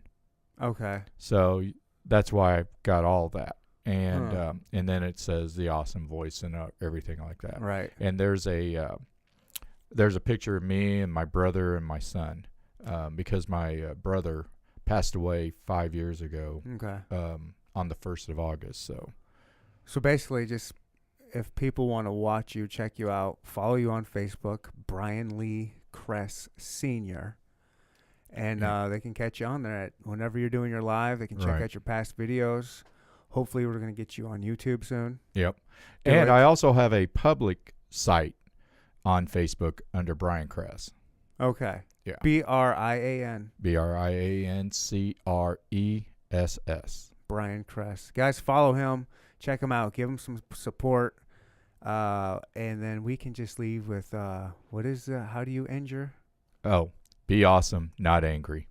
Okay. So that's why I got all that. And then it says The Awesome Voice and everything like that. Right. And there's a picture of me and my brother and my son, because my brother passed away 5 years ago. Okay. On the 1st of August. So basically, just if people want to watch you, check you out, follow you on Facebook, Brian Lee Cress Sr., and they can catch you on there whenever you're doing your live. They can check out your past videos. Hopefully, we're going to get you on YouTube soon. Yep. And I also have a public site on Facebook under Brian Cress. Okay. Yeah. BRIAN. BRIANCRESS. Brian Cress. Guys, follow him. Check him out. Give him some support. And then we can just leave with how do you end your? Oh, be awesome, not angry.